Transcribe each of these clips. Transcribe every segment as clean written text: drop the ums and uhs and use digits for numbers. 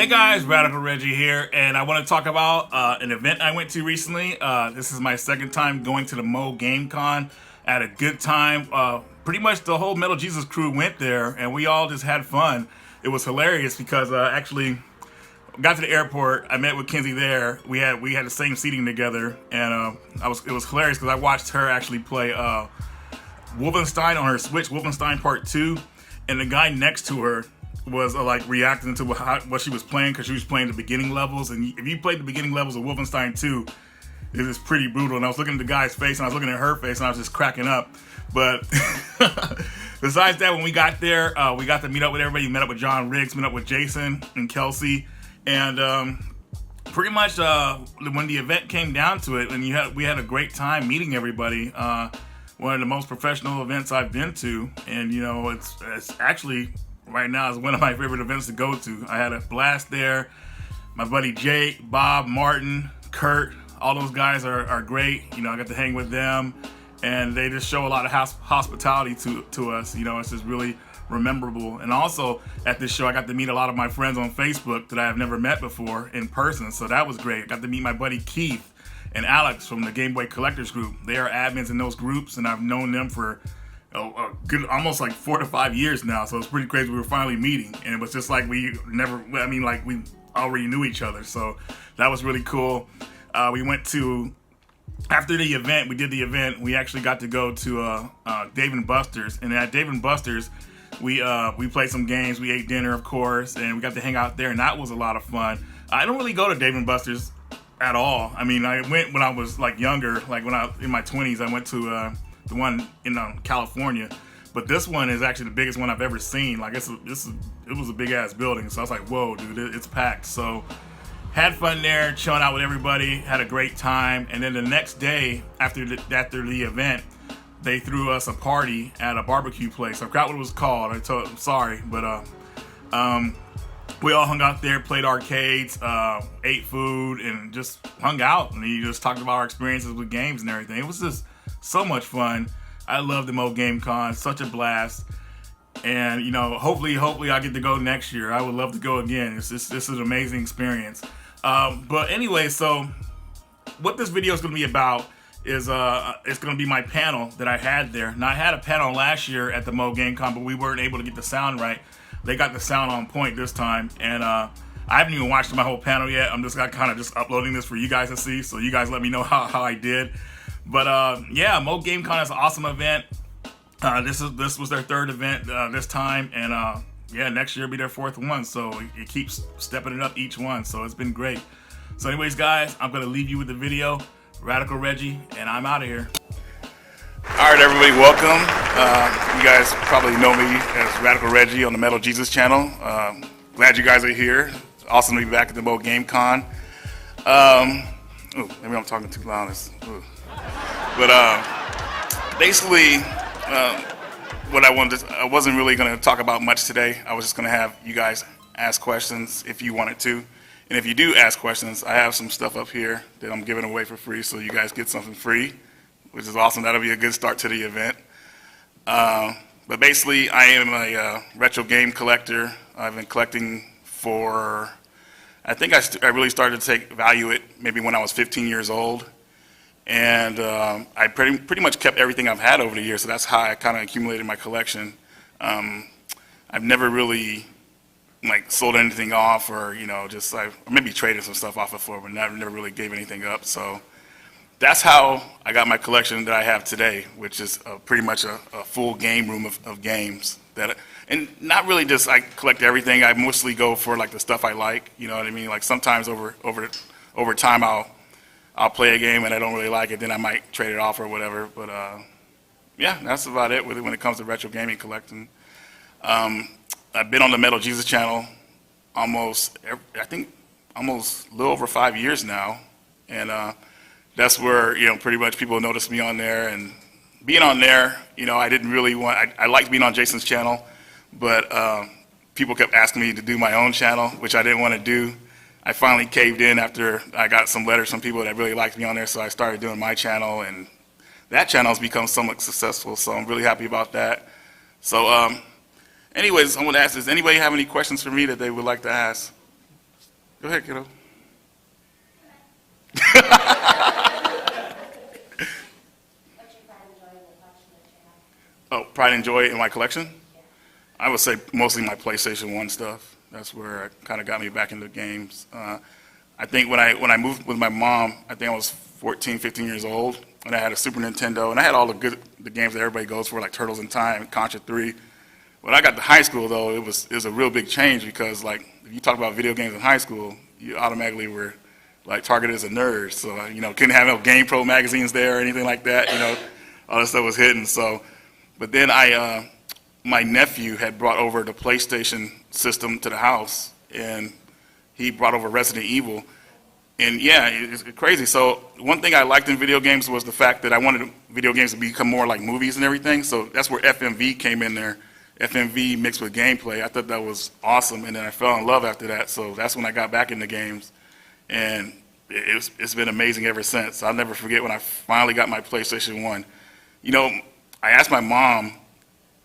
Hey guys, Radical Reggie here, and I want to talk about an event I went to recently. This is my second time going to the MoGameCon. I had a good time. Pretty much the whole Metal Jesus crew went there, and we all just had fun. It was hilarious because actually got to the airport. I met with Kenzie there. We had the same seating together, and it was hilarious because I watched her actually play Wolfenstein on her Switch, Wolfenstein Part 2, and the guy next to her was like reacting to what she was playing because she was playing the beginning levels. And if you played the beginning levels of Wolfenstein 2, it is pretty brutal. And I was looking at the guy's face and I was looking at her face and I was just cracking up. But besides that, when we got there, we got to meet up with everybody. We met up with John Riggs, met up with Jason and Kelsey. And pretty much when the event came down to it, and we had a great time meeting everybody. One of the most professional events I've been to. And, you know, it's actually right now is one of my favorite events to go to. I had a blast there. My buddy Jake, Bob, Martin, Kurt, all those guys are great. You know, I got to hang with them, and they just show a lot of hospitality to us. You know, it's just really memorable. And also at this show, I got to meet a lot of my friends on Facebook that I have never met before in person, so that was great. I got to meet my buddy Keith and Alex from the Game Boy Collectors group. They are admins in those groups, and I've known them for a good almost like 4 to 5 years now, so it's pretty crazy. We were finally meeting, and it was just like we already knew each other, so that was really cool. We went to, after the event, we actually got to go to Dave & Buster's, and at Dave & Buster's, we played some games, we ate dinner, of course, and we got to hang out there, and that was a lot of fun. I don't really go to Dave & Buster's at all. I mean, I went when I was like younger, like when I was in my 20s, I went to the one in California, but this one is actually the biggest one I've ever seen. Like it was a big ass building, so I was like, whoa, dude, it's packed. So had fun there, chilling out with everybody, had a great time. And then the next day after the event, they threw us a party at a barbecue place. I forgot what it was called. I'm sorry, but we all hung out there, played arcades, ate food, and just hung out. And you just talked about our experiences with games and everything. It was just so much fun. I love the MoGameCon, such a blast. And you know, hopefully I get to go next year. I would love to go again. This is an amazing experience. But anyway, so what this video is going to be about is it's going to be my panel that I had there. Now I had a panel last year at the MoGameCon, but we weren't able to get the sound right. They got the sound on point this time, and I haven't even watched my whole panel yet. I'm just kind of just uploading this for you guys to see, so you guys let me know how I did. But yeah, MoGameCon is an awesome event. This was their third event this time, and yeah, next year will be their fourth one. So it keeps stepping it up each one. So it's been great. So anyways, guys, I'm gonna leave you with the video. Radical Reggie, and I'm out of here. All right, everybody, welcome. You guys probably know me as Radical Reggie on the Metal Jesus channel. Glad you guys are here. Awesome to be back at the MoGameCon. Maybe I'm talking too loud. But basically, what I wasn't really going to talk about much today. I was just going to have you guys ask questions if you wanted to. And if you do ask questions, I have some stuff up here that I'm giving away for free, so you guys get something free, which is awesome. That'll be a good start to the event. But basically, I am a retro game collector. I've been collecting for, I think I really started to take value it maybe when I was 15 years old. And I pretty much kept everything I've had over the years, so that's how I kind of accumulated my collection. I've never really like sold anything off, or you know, just like maybe traded some stuff off before, but never really gave anything up. So that's how I got my collection that I have today, which is pretty much a full game room of games. And not really just I collect everything. I mostly go for like the stuff I like. You know what I mean? Like sometimes over time I'll play a game and I don't really like it, then I might trade it off or whatever. But yeah, that's about it when it comes to retro gaming collecting. I've been on the Metal Jesus channel almost a little over 5 years now, and that's where, you know, pretty much people noticed me on there. And being on there, you know, I didn't really want, I liked being on Jason's channel, but people kept asking me to do my own channel, which I didn't want to do. I finally caved in after I got some letters from people that really liked me on there, so I started doing my channel, and that channel has become somewhat successful, so I'm really happy about that. So anyways, I want to ask, does anybody have any questions for me that they would like to ask? Go ahead, kiddo. Oh, pride and joy in my collection? I would say mostly my PlayStation 1 stuff. That's where it kind of got me back into games. I think when I moved with my mom, I think I was 14, 15 years old, and I had a Super Nintendo, and I had all the games that everybody goes for, like Turtles in Time, Contra 3. When I got to high school, though, it was a real big change because, like, if you talk about video games in high school, you automatically were, like, targeted as a nerd. So, couldn't have no Game Pro magazines there or anything like that. All that stuff was hidden. So, but then my nephew had brought over the PlayStation system to the house, and he brought over Resident Evil. And yeah, it's crazy. So one thing I liked in video games was the fact that I wanted video games to become more like movies and everything. So that's where FMV came in there. FMV mixed with gameplay. I thought that was awesome, and then I fell in love after that. So that's when I got back into games, and it's been amazing ever since. I'll never forget when I finally got my PlayStation 1. I asked my mom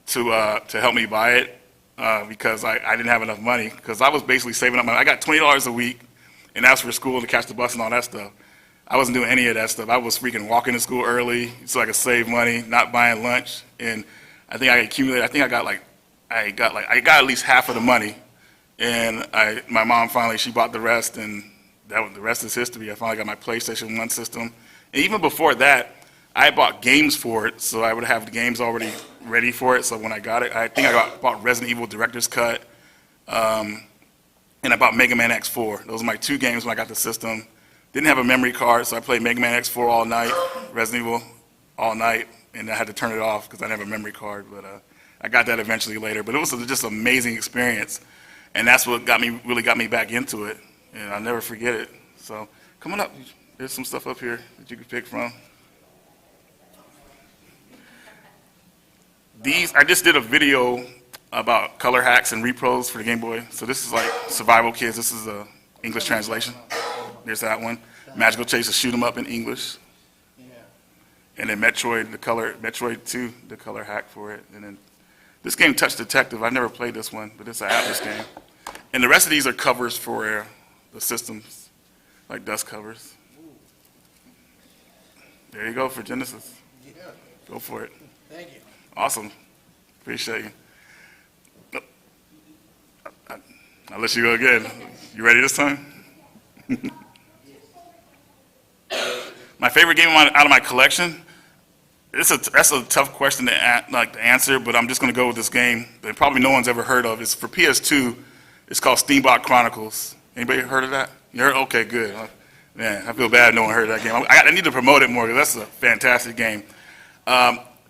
to help me buy it because I didn't have enough money, because I was basically saving up money. I got $20 a week, and that's for school to catch the bus and all that stuff. I wasn't doing any of that stuff. I was freaking walking to school early so I could save money, not buying lunch, and I think I accumulated. I think I got at least half of the money, and my mom finally, she bought the rest, and the rest is history. I finally got my PlayStation 1 system, and even before that, I bought games for it, so I would have the games already ready for it. So when I got it, I think I bought Resident Evil Director's Cut, and I bought Mega Man X4. Those are my two games when I got the system. Didn't have a memory card, so I played Mega Man X4 all night, Resident Evil all night, and I had to turn it off because I didn't have a memory card. But I got that eventually later. But it was just an amazing experience, and that's what really got me back into it, and I'll never forget it. So come on up. There's some stuff up here that you can pick from. I just did a video about color hacks and repros for the Game Boy. So this is like Survival Kids. This is a English translation. There's that one. Magical Chase to shoot 'em up in English. And then Metroid 2, the color hack for it. And then this game, Touch Detective. I've never played this one, but it's an Atlas game. And the rest of these are covers for the systems, like dust covers. There you go for Genesis. Go for it. Thank you. Awesome. Appreciate you. I'll let you go again. You ready this time? My favorite game out of my collection? That's a tough question to answer, but I'm just going to go with this game that probably no one's ever heard of. It's for PS2. It's called Steambot Chronicles. Anybody heard of that? You heard? Okay, good. Man, I feel bad no one heard of that game. I need to promote it more because that's a fantastic game.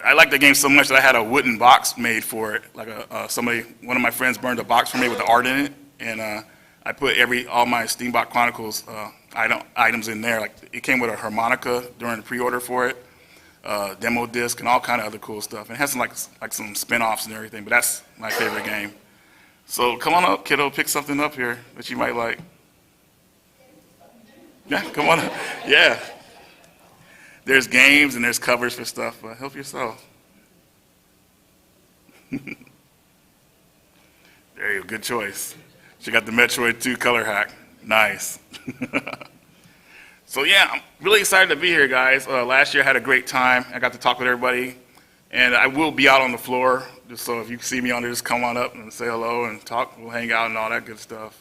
I like the game so much that I had a wooden box made for it. Like one of my friends burned a box for me with the art in it, and I put all my Steambot Chronicles items in there. Like it came with a harmonica during the pre-order for it, demo disc, and all kind of other cool stuff. And it has some spin-offs and everything. But that's my favorite game. So come on up, kiddo, pick something up here that you might like. Yeah, come on up. Yeah. There's games and there's covers for stuff, but help yourself. There you go, good choice. She got the Metroid 2 color hack. Nice. So yeah, I'm really excited to be here, guys. Last year I had a great time. I got to talk with everybody, and I will be out on the floor, just so if you see me on there, just come on up and say hello and talk. We'll hang out and all that good stuff.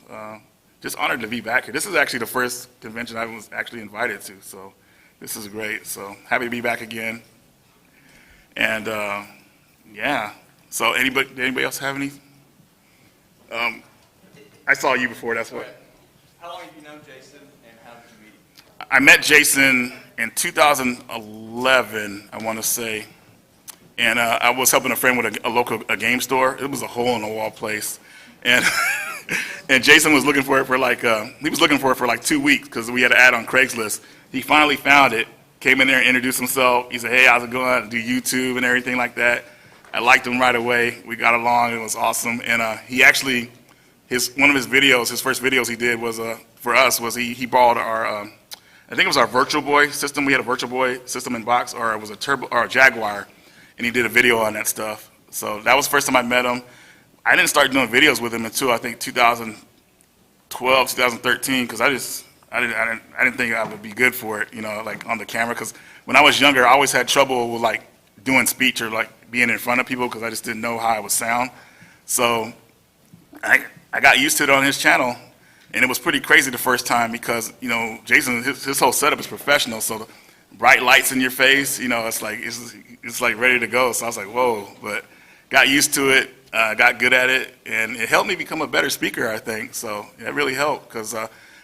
Just honored to be back here. This is actually the first convention I was actually invited to, so this is great. So happy to be back again. And yeah, so anybody else have any? I saw you before, that's what. How long have you known Jason, and how did you meet him? I met Jason in 2011, I want to say. And I was helping a friend with a local game store. It was a hole-in-the-wall place. And and Jason was looking for it for like 2 weeks because we had an ad on Craigslist. He finally found it, came in there and introduced himself. He said, hey, how's it going? I do YouTube and everything like that. I liked him right away. We got along. It was awesome. And he actually, one of his videos, his first videos he did was for us was he borrowed our, I think it was our Virtual Boy system. We had a Virtual Boy system in box, or it was a Jaguar, and he did a video on that stuff. So that was the first time I met him. I didn't start doing videos with him until I think 2012 2013, because I didn't think I would be good for it, like on the camera. Because when I was younger, I always had trouble with like doing speech or like being in front of people because I just didn't know how I would sound. So I got used to it on his channel, and it was pretty crazy the first time because Jason, his whole setup is professional. So the bright lights in your face, it's like ready to go. So I was like, whoa, but got used to it. Got good at it, and it helped me become a better speaker, I think. So it really helped because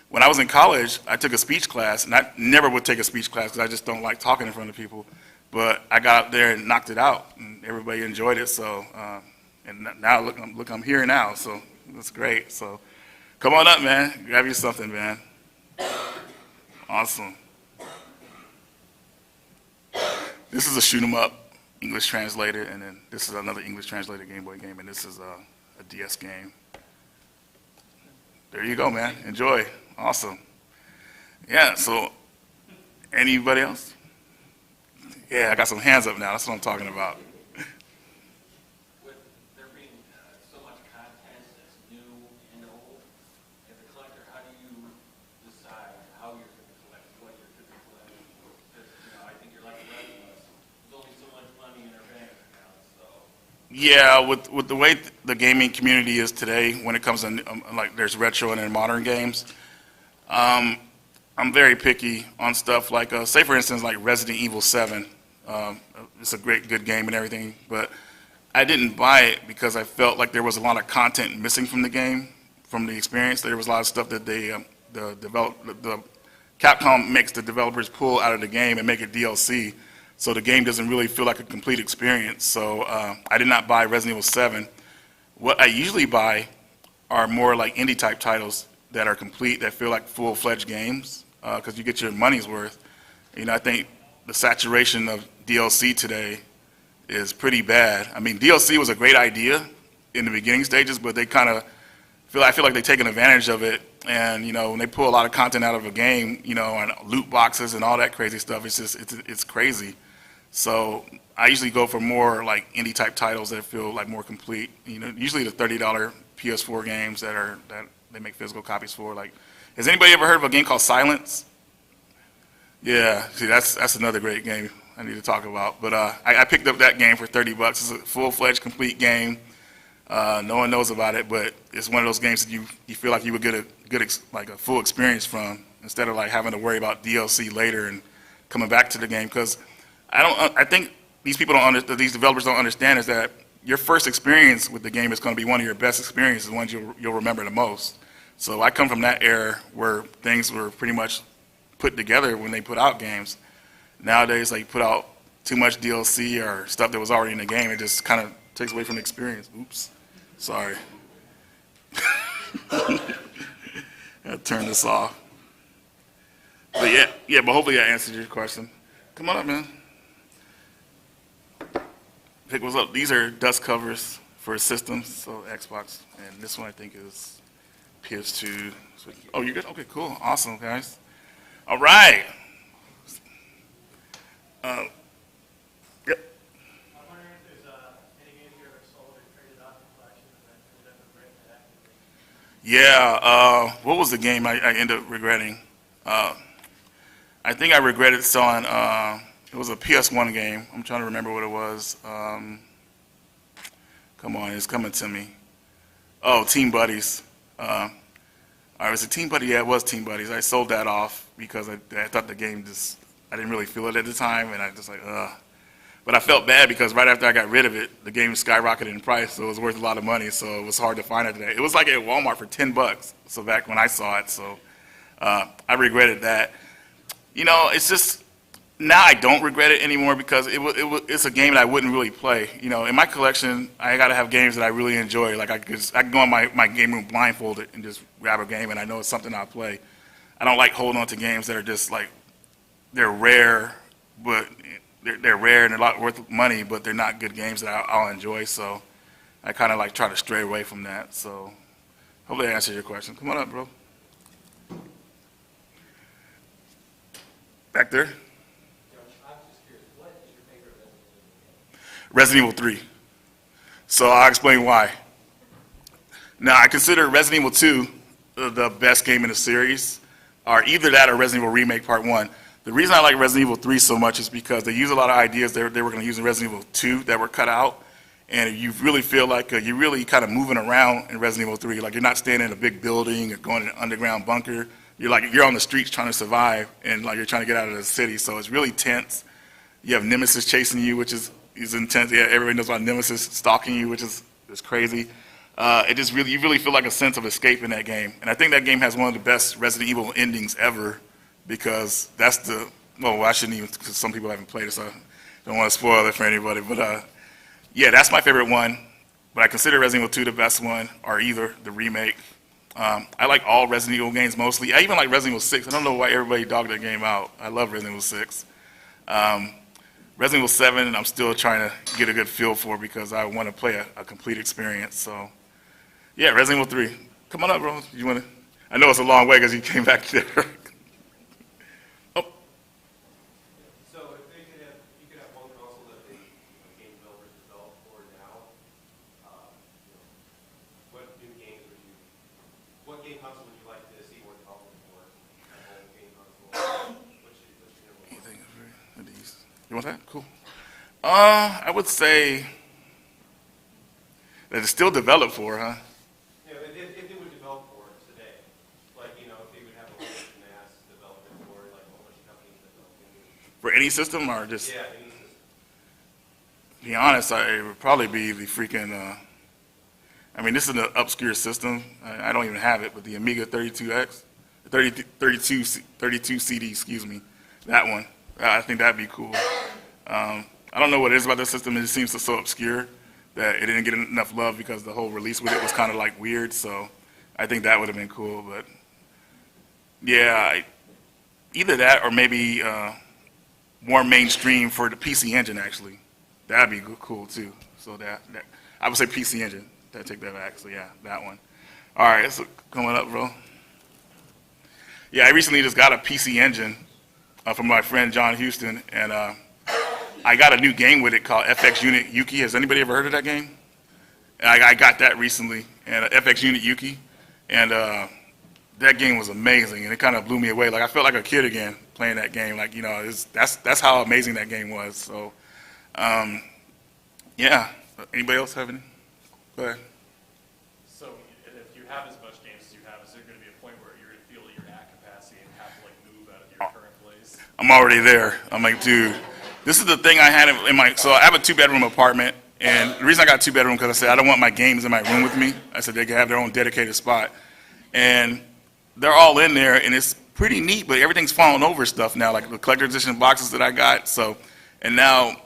when I was in college, I took a speech class, and I never would take a speech class because I just don't like talking in front of people. But I got up there and knocked it out, and everybody enjoyed it. So, and now look, I'm here now. So that's great. So come on up, man. Grab you something, man. Awesome. This is a shoot 'em up. English translated, and then this is another English translated Game Boy game, and this is a DS game. There you go, man. Enjoy. Awesome. Yeah, so anybody else? Yeah, I got some hands up now. That's what I'm talking about. With there being so much content that's new and old, as a collector, how do you decide how you're going to collect, what you're going to collect? Because, I think you're like the rest of us. There's only so much money in our bank account, so. Yeah, with the way the gaming community is today, when it comes to like there's retro and then modern games, I'm very picky on stuff like, say for instance, like Resident Evil 7. It's a good game and everything, but I didn't buy it because I felt like there was a lot of content missing from the game, from the experience. There was a lot of stuff that the Capcom makes the developers pull out of the game and make it DLC. So the game doesn't really feel like a complete experience. So I did not buy Resident Evil 7. What I usually buy are more like indie type titles that are complete, that feel like full-fledged games, because you get your money's worth. I think the saturation of DLC today is pretty bad. I mean, DLC was a great idea in the beginning stages, but they I feel like they've taken advantage of it. And when they pull a lot of content out of a game, and loot boxes and all that crazy stuff, it's crazy. So I usually go for more like indie type titles that feel like more complete. Usually the $30 PS4 games that they make physical copies for. Like, has anybody ever heard of a game called Silence? Yeah, see, that's another great game I need to talk about. But I picked up that game for $30. It's a full-fledged, complete game. No one knows about it, but it's one of those games that you feel like you would get a full experience from, instead of like having to worry about DLC later and coming back to the game. Because I think these developers don't understand is that your first experience with the game is going to be one of your best experiences, the ones you'll remember the most. So I come from that era where things were pretty much put together when they put out games. Nowadays, like, put out too much DLC or stuff that was already in the game, it just kind of takes away from the experience. Oops, sorry. I'll turn this off. But yeah, but hopefully I answered your question. Come on up, man. Pick what's up. These are dust covers for systems, so Xbox, and this one I think is PS2. Oh, you're good? Okay, cool. Awesome, guys. All right. Yep. I'm wondering if there's any games you ever sold or traded off the collection and then ended up regretting that actively. Yeah, what was the game I ended up regretting? I think I regretted selling, it was a PS1 game. I'm trying to remember what it was. Come on, it's coming to me. Oh, Team Buddies. Was it Team Buddy? Yeah, it was Team Buddies. I sold that off because I thought the game I didn't really feel it at the time, and I just like, ugh. But I felt bad because right after I got rid of it, the game skyrocketed in price, so it was worth a lot of money, so it was hard to find it today. It was like at Walmart for $10, so back when I saw it, so I regretted that. It's just, now I don't regret it anymore because it's a game that I wouldn't really play. In my collection, I got to have games that I really enjoy. Like I can go in my game room blindfolded and just grab a game, and I know it's something I'll play. I don't like holding on to games that are just like, they're rare, but they're rare and they're a lot worth money, but they're not good games that I'll enjoy. So I kind of like try to stray away from that. So hopefully I answered your question. Come on up, bro. Back there. I'm just curious, what is your favorite Resident Evil 3. So I'll explain why. Now, I consider Resident Evil 2 the best game in the series, or either that or Resident Evil Remake Part 1. The reason I like Resident Evil 3 so much is because they use a lot of ideas they were going to use in Resident Evil 2 that were cut out, and you really feel like you're really kind of moving around in Resident Evil 3. Like you're not staying in a big building or going in an underground bunker. You're on the streets trying to survive, and like you're trying to get out of the city. So it's really tense. You have Nemesis chasing you, which is intense. Yeah, everybody knows about Nemesis stalking you, which is crazy. You really feel like a sense of escape in that game. And I think that game has one of the best Resident Evil endings ever, because I shouldn't even, because some people haven't played it, so I don't want to spoil it for anybody. But yeah, that's my favorite one. But I consider Resident Evil 2 the best one, or either the remake. I like all Resident Evil games mostly. I even like Resident Evil 6. I don't know why everybody dogged that game out. I love Resident Evil 6. Resident Evil 7, I'm still trying to get a good feel for because I want to play a complete experience. So, yeah, Resident Evil 3. Come on up, bro. You want to? I know it's a long way because you came back there. Oh. So if you could have one console that the game developers develop for now, what game console would you like to see more development for? That whole game console. What's your number one? Anything of these? You want that? Cool. I would say that it's still developed for, huh? Yeah, if they would develop for it today, like, if they would have a whole mass development for it, like a whole bunch of companies developing. For any system or just? Yeah, any system. To be honest, it would probably be the freaking, this is an obscure system. I don't even have it, but the Amiga 32X, 32 CD, excuse me, that one. I think that'd be cool. I don't know what it is about this system. It just seems so obscure that it didn't get enough love because the whole release with it was kind of like weird. So I think that would have been cool. But yeah, either that or maybe more mainstream for the PC Engine, actually. That'd be cool too. So that I would say PC Engine. I take that back. So yeah, that one. All right, so coming up, bro. Yeah, I recently just got a PC Engine from my friend John Houston, and I got a new game with it called FX Unit Yuki. Has anybody ever heard of that game? And I got that recently, and FX Unit Yuki, and that game was amazing, and it kind of blew me away. Like I felt like a kid again playing that game. Like that's how amazing that game was. So yeah. Anybody else have any? Go ahead. So if you have as much games as you have, is there going to be a point where you're going to feel that you're at capacity and have to move out of your current place? I'm already there. I'm like, dude, this is the thing I had in my, so I have a 2-bedroom apartment, and the reason I got a 2-bedroom because I said I don't want my games in my room with me. I said they can have their own dedicated spot, and they're all in there, and it's pretty neat, but everything's falling over stuff now, like the collector edition boxes that I got. So, and now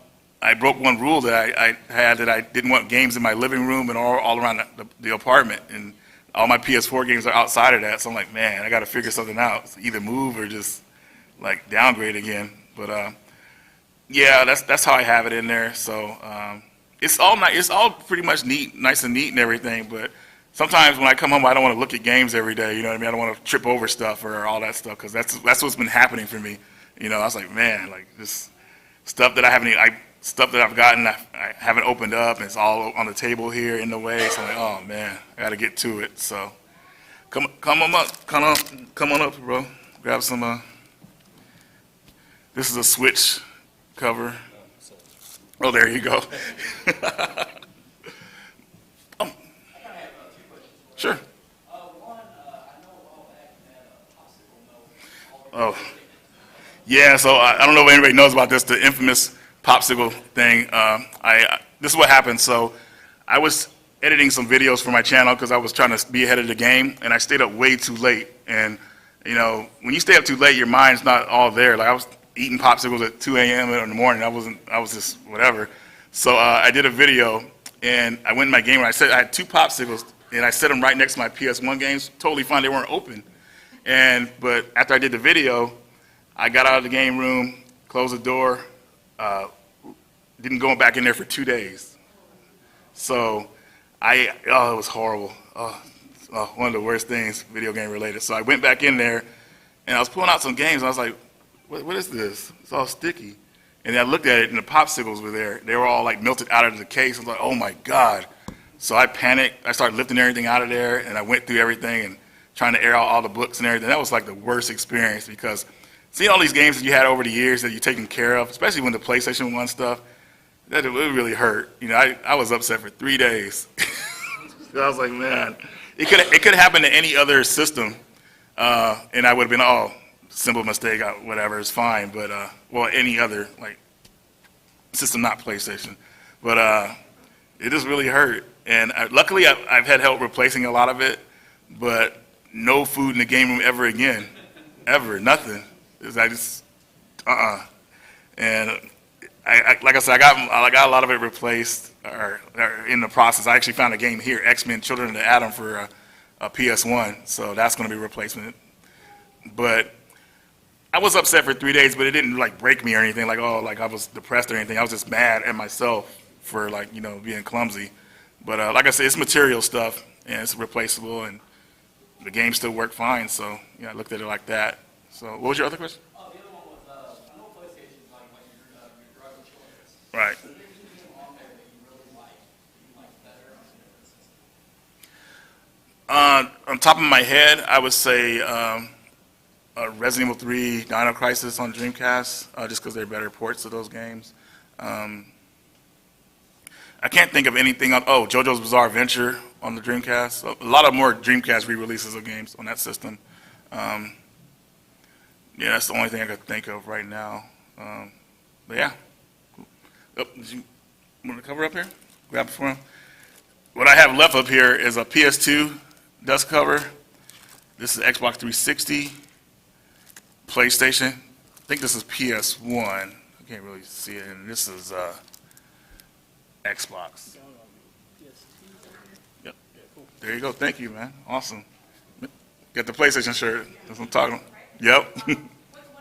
I broke one rule that I had, that I didn't want games in my living room and all around the apartment, and all my PS4 games are outside of that. So I'm like, man, I got to figure something out. So either move or just like downgrade again. But yeah, that's how I have it in there. So it's all pretty much neat, nice and neat and everything. But sometimes when I come home, I don't want to look at games every day. You know what I mean? I don't want to trip over stuff or all that stuff, because that's what's been happening for me. I was like, man, like this stuff that stuff that I've gotten, I haven't opened up, and it's all on the table here in the way. So I'm like, oh man, I got to get to it. So come on up, bro. Grab some. This is a Switch cover. Oh, there you go. Oh. Sure. Oh. Yeah, so I don't know if anybody knows about this, the infamous popsicle thing. This is what happened. So I was editing some videos for my channel because I was trying to be ahead of the game, and I stayed up way too late. And, when you stay up too late, your mind's not all there. Like I was eating popsicles at 2 a.m. in the morning. I was just whatever. So I did a video, and I went in my game, and I had 2 popsicles, and I set them right next to my PS1 games. Totally fine. They weren't open. But after I did the video, I got out of the game room, closed the door, didn't go back in there for 2 days. So it was horrible. One of the worst things video game related. So I went back in there, and I was pulling out some games, and I was like, what is this? It's all sticky. And then I looked at it, and the popsicles were there. They were all like melted out of the case. I was like, oh my God. So I panicked. I started lifting everything out of there, and I went through everything and trying to air out all the books and everything. That was like the worst experience because seeing all these games that you had over the years that you're taking care of, especially when the PlayStation 1 stuff, that it really hurt. You know, I was upset for 3 days. I was like, man, it could happen to any other system, and I would have been, oh, simple mistake, whatever, it's fine. But well, any other like system, not PlayStation. But it just really hurt. And luckily, I've had help replacing a lot of it, but no food in the game room ever again, ever, nothing. I just, And like I said, I got a lot of it replaced or in the process. I actually found a game here, X-Men: Children of the Atom for a PS1, so that's going to be a replacement. But I was upset for 3 days, but it didn't like break me or anything. Like, oh, like I was depressed or anything. I was just mad at myself for like, you know, being clumsy. But like I said, it's material stuff and it's replaceable, and the game still worked fine. So yeah, I looked at it like that. So what was your other question? Oh, the other one was, I know PlayStation's like your drug of choice. Right. Is there anything on there that you really like, that you like better on a different system? On top of my head, I would say Resident Evil 3, Dino Crisis on Dreamcast, just because they're better ports of those games. I can't think of anything on, JoJo's Bizarre Adventure on the Dreamcast. A lot of more Dreamcast re-releases of games on that system. Yeah, that's the only thing I could think of right now. But yeah. Oh, did you want to cover up here? Grab it for him. What I have left up here is a PS2 dust cover. This is Xbox 360, PlayStation. I think this is PS1. I can't really see it. And this is Xbox. Yep. There you go. Thank you, man. Awesome. Got the PlayStation shirt. That's what I'm talking about. Yep. What's one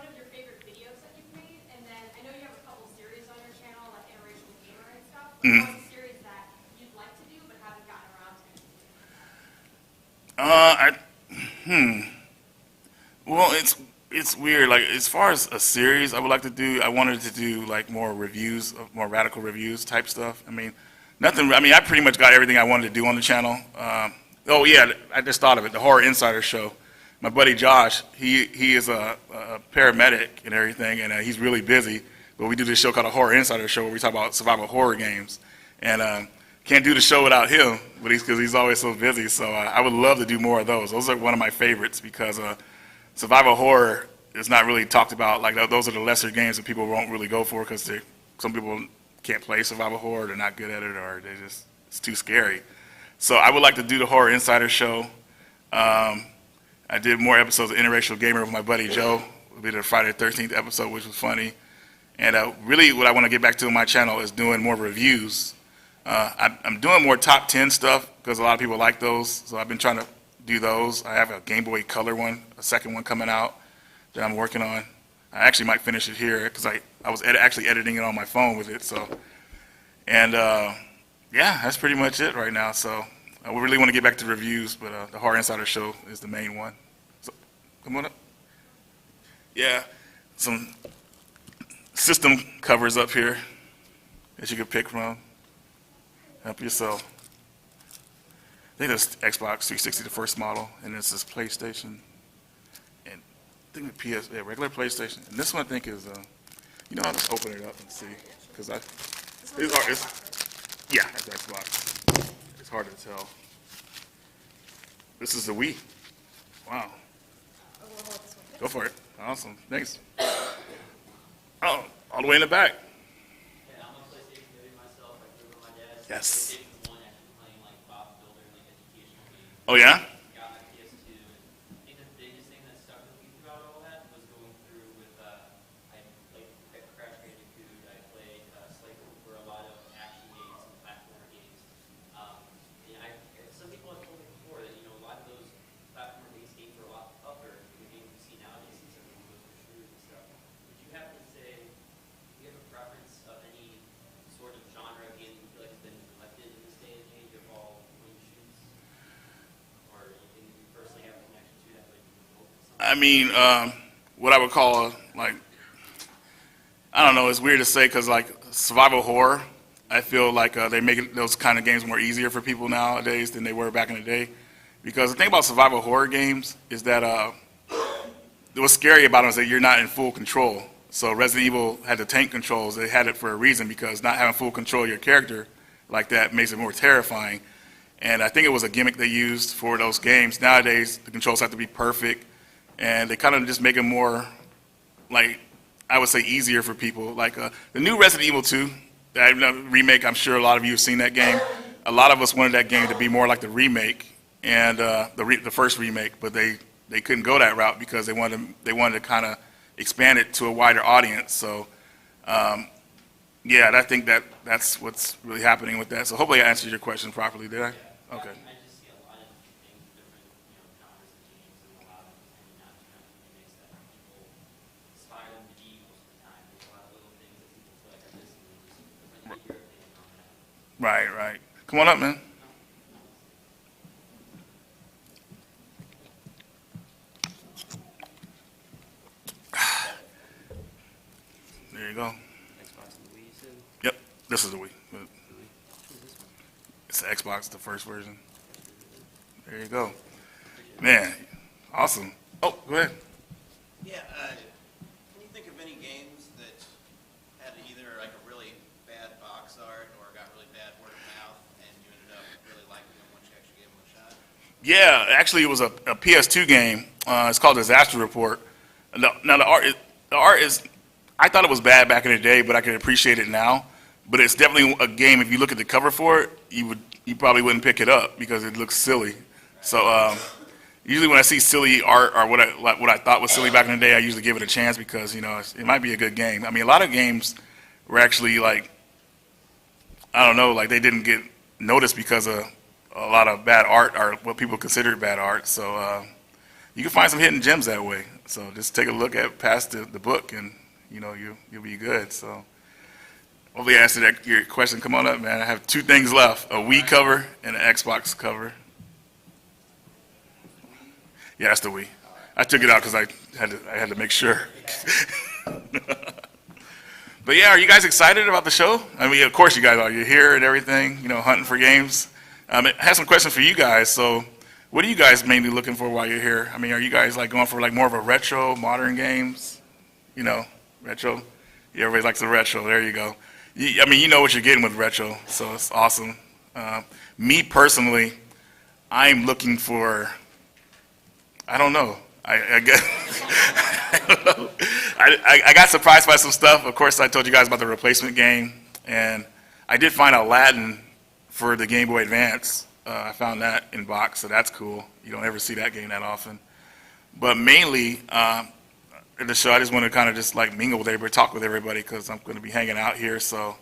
of your favorite videos that you've made? And then I know you have a couple series on your channel, like Interracial Gamer and stuff. But what's a series that you'd like to do but haven't gotten around to? Well, it's weird. Like as far as a series, I would like to do. I wanted to do like more reviews, more radical reviews type stuff. I mean, nothing. I mean, I pretty much got everything I wanted to do on the channel. Oh yeah, I just thought of it. The Horror Insider Show. My buddy Josh, he is a paramedic and everything, and he's really busy. But we do this show called a Horror Insider Show where we talk about survival horror games, and can't do the show without him, but because he's always so busy. So I would love to do more of those. Those are one of my favorites because survival horror is not really talked about. Like those are the lesser games that people won't really go for because some people can't play survival horror, they're not good at it, or it's too scary. So I would like to do the Horror Insider Show. I did more episodes of Interracial Gamer with my buddy Joe. We did a Friday the 13th episode, which was funny. And really what I want to get back to on my channel is doing more reviews. I'm doing more top 10 stuff because a lot of people like those. So I've been trying to do those. I have a Game Boy Color one, a second one coming out that I'm working on. I actually might finish it here because I was actually editing it on my phone with it. So, and yeah, that's pretty much it right now. So I really want to get back to reviews, but the Horror Insider Show is the main one. So come on up. Yeah, some system covers up here that you could pick from. Help yourself. I think that's Xbox 360, the first model, and this is PlayStation, and I think the regular PlayStation. And this one I think is, I'll just open it up and see, because yeah, that's Xbox. It's hard to tell. This is the Wii. Wow. Go for it. Awesome. Thanks. Oh, all the way in the back. Yeah, I'm a PlayStation baby myself. I grew up with my dad. Yes. PlayStation 1 actually playing like Bob Builder and like educational games. Oh yeah? Got my PS2. And I think the biggest thing that stuck with me throughout all that was going through with, I played Crash Bandicoot, I played Sly Cooper, a lot of action games and platformer games. Some people have told me before that, a lot of those platformer-based games are a lot tougher than the games we see nowadays, since everyone goes for shooters and stuff. Would you have to say, do you have a preference of any sort of genre of game you feel like has been neglected in this day and age of all point shoots? Or anything you personally have a connection to that would focus on? I mean, what I would call like, I don't know, it's weird to say because like survival horror, I feel like they make those kind of games more easier for people nowadays than they were back in the day. Because the thing about survival horror games is that what's scary about them is that you're not in full control. So Resident Evil had the tank controls. They had it for a reason, because not having full control of your character like that makes it more terrifying. And I think it was a gimmick they used for those games. Nowadays, the controls have to be perfect, and they kind of just make it more, like, I would say, easier for people. Like the new Resident Evil 2, that remake, I'm sure a lot of you have seen that game. A lot of us wanted that game to be more like the remake and the first remake, but they couldn't go that route because they wanted to kind of expand it to a wider audience. So, yeah, I think that's what's really happening with that. So hopefully I answered your question properly, did I? Okay. I just see a lot of things, different, genres of games, and a lot of them tend not to kind of remakes that people aspire them to be most of the time. There's a lot of little things that people feel like are missing. Different than your opinion on that. Right, right. Come on up, man. There you go. Xbox and Wii, so Yep, this is the Wii. It's the Xbox, the first version. There you go. Man, awesome. Oh, go ahead. Yeah, can you think of any games that had either like a really bad box art or got really bad word of mouth, and you ended up really liking them once you actually gave them a shot? Yeah, actually, it was a PS2 game. It's called Disaster Report. Now the art is, I thought it was bad back in the day, but I can appreciate it now. But it's definitely a game. If you look at the cover for it, you probably wouldn't pick it up because it looks silly. So usually when I see silly art or what I thought was silly back in the day, I usually give it a chance because it might be a good game. I mean, a lot of games were actually like, I don't know, like they didn't get noticed because of a lot of bad art or what people considered bad art. So you can find some hidden gems that way. So just take a look at past the book, and you'll be good. So hopefully I answered your question. Come on up, man. I have two things left: a Wii cover and an Xbox cover. Yeah, that's the Wii. I took it out because I had to make sure. But yeah, are you guys excited about the show? I mean, of course you guys are. You're here and everything, hunting for games. I have some questions for you guys. So what are you guys mainly looking for while you're here? I mean, are you guys like going for like more of a retro, modern games? Retro. Yeah, everybody likes the retro. There you go. I mean, you know what you're getting with retro, so it's awesome. Me personally, I'm looking for, I don't know. I guess I don't know. I got surprised by some stuff. Of course, I told you guys about the replacement game, and I did find Aladdin for the Game Boy Advance. I found that in box, so that's cool. You don't ever see that game that often. But mainly, in the show, I just want to kind of just like mingle with everybody, talk with everybody, because I'm going to be hanging out here. So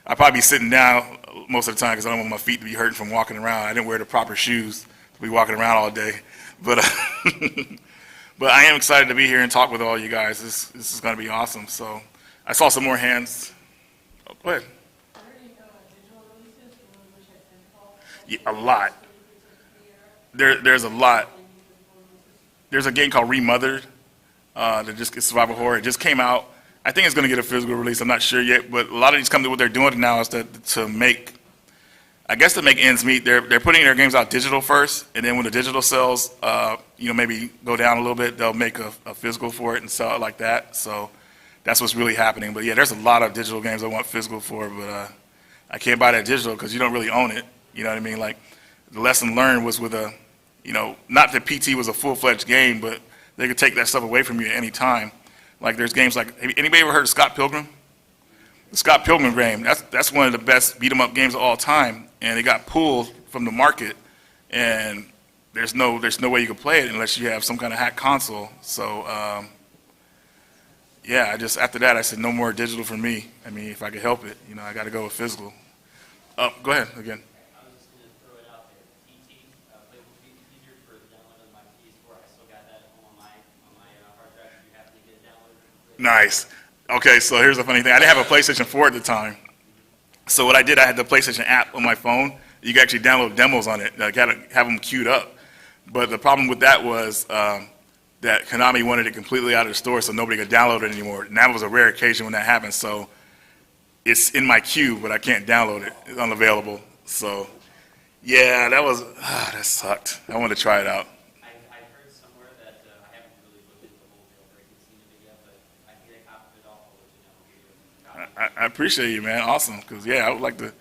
I'll probably be sitting down most of the time because I don't want my feet to be hurting from walking around. I didn't wear the proper shoes to be walking around all day. But but I am excited to be here and talk with all you guys. This is going to be awesome. So I saw some more hands. Oh, go ahead. Are there any digital releases for which I Yeah, a lot. There's a lot. There's a game called Remothered that just gets survival horror. It just came out. I think it's going to get a physical release. I'm not sure yet. But a lot of these companies, what they're doing now is to make ends meet. They're putting their games out digital first, and then when the digital sells, maybe go down a little bit, they'll make a physical for it and sell it like that. So that's what's really happening. But yeah, there's a lot of digital games I want physical for, but I can't buy that digital because you don't really own it. You know what I mean? Like the lesson learned was with not that PT was a full-fledged game, but they could take that stuff away from you at any time. Like there's games like, anybody ever heard of Scott Pilgrim? The Scott Pilgrim game, that's one of the best beat 'em up games of all time, and it got pulled from the market, and there's no way you can play it unless you have some kind of hack console. So yeah, after that I said no more digital for me. I mean, if I could help it, I got to go with physical. Go ahead again. I was just going to throw it out there. PT, playable feature for the download of my PS4. I still got that on my hard drive. If you happen to get it downloaded. Nice. Okay, so here's the funny thing. I didn't have a PlayStation 4 at the time. So what I did, I had the PlayStation app on my phone. You can actually download demos on it. I got to have them queued up. But the problem with that was that Konami wanted it completely out of the store so nobody could download it anymore. And that was a rare occasion when that happened. So it's in my queue, but I can't download it. It's unavailable. So Yeah, that sucked. I want to try it out. I've heard somewhere that, I haven't really looked into the whole jailbreaking scene of it yet, but I think they copied it off of I appreciate you, man. Awesome. Because, yeah, I would like to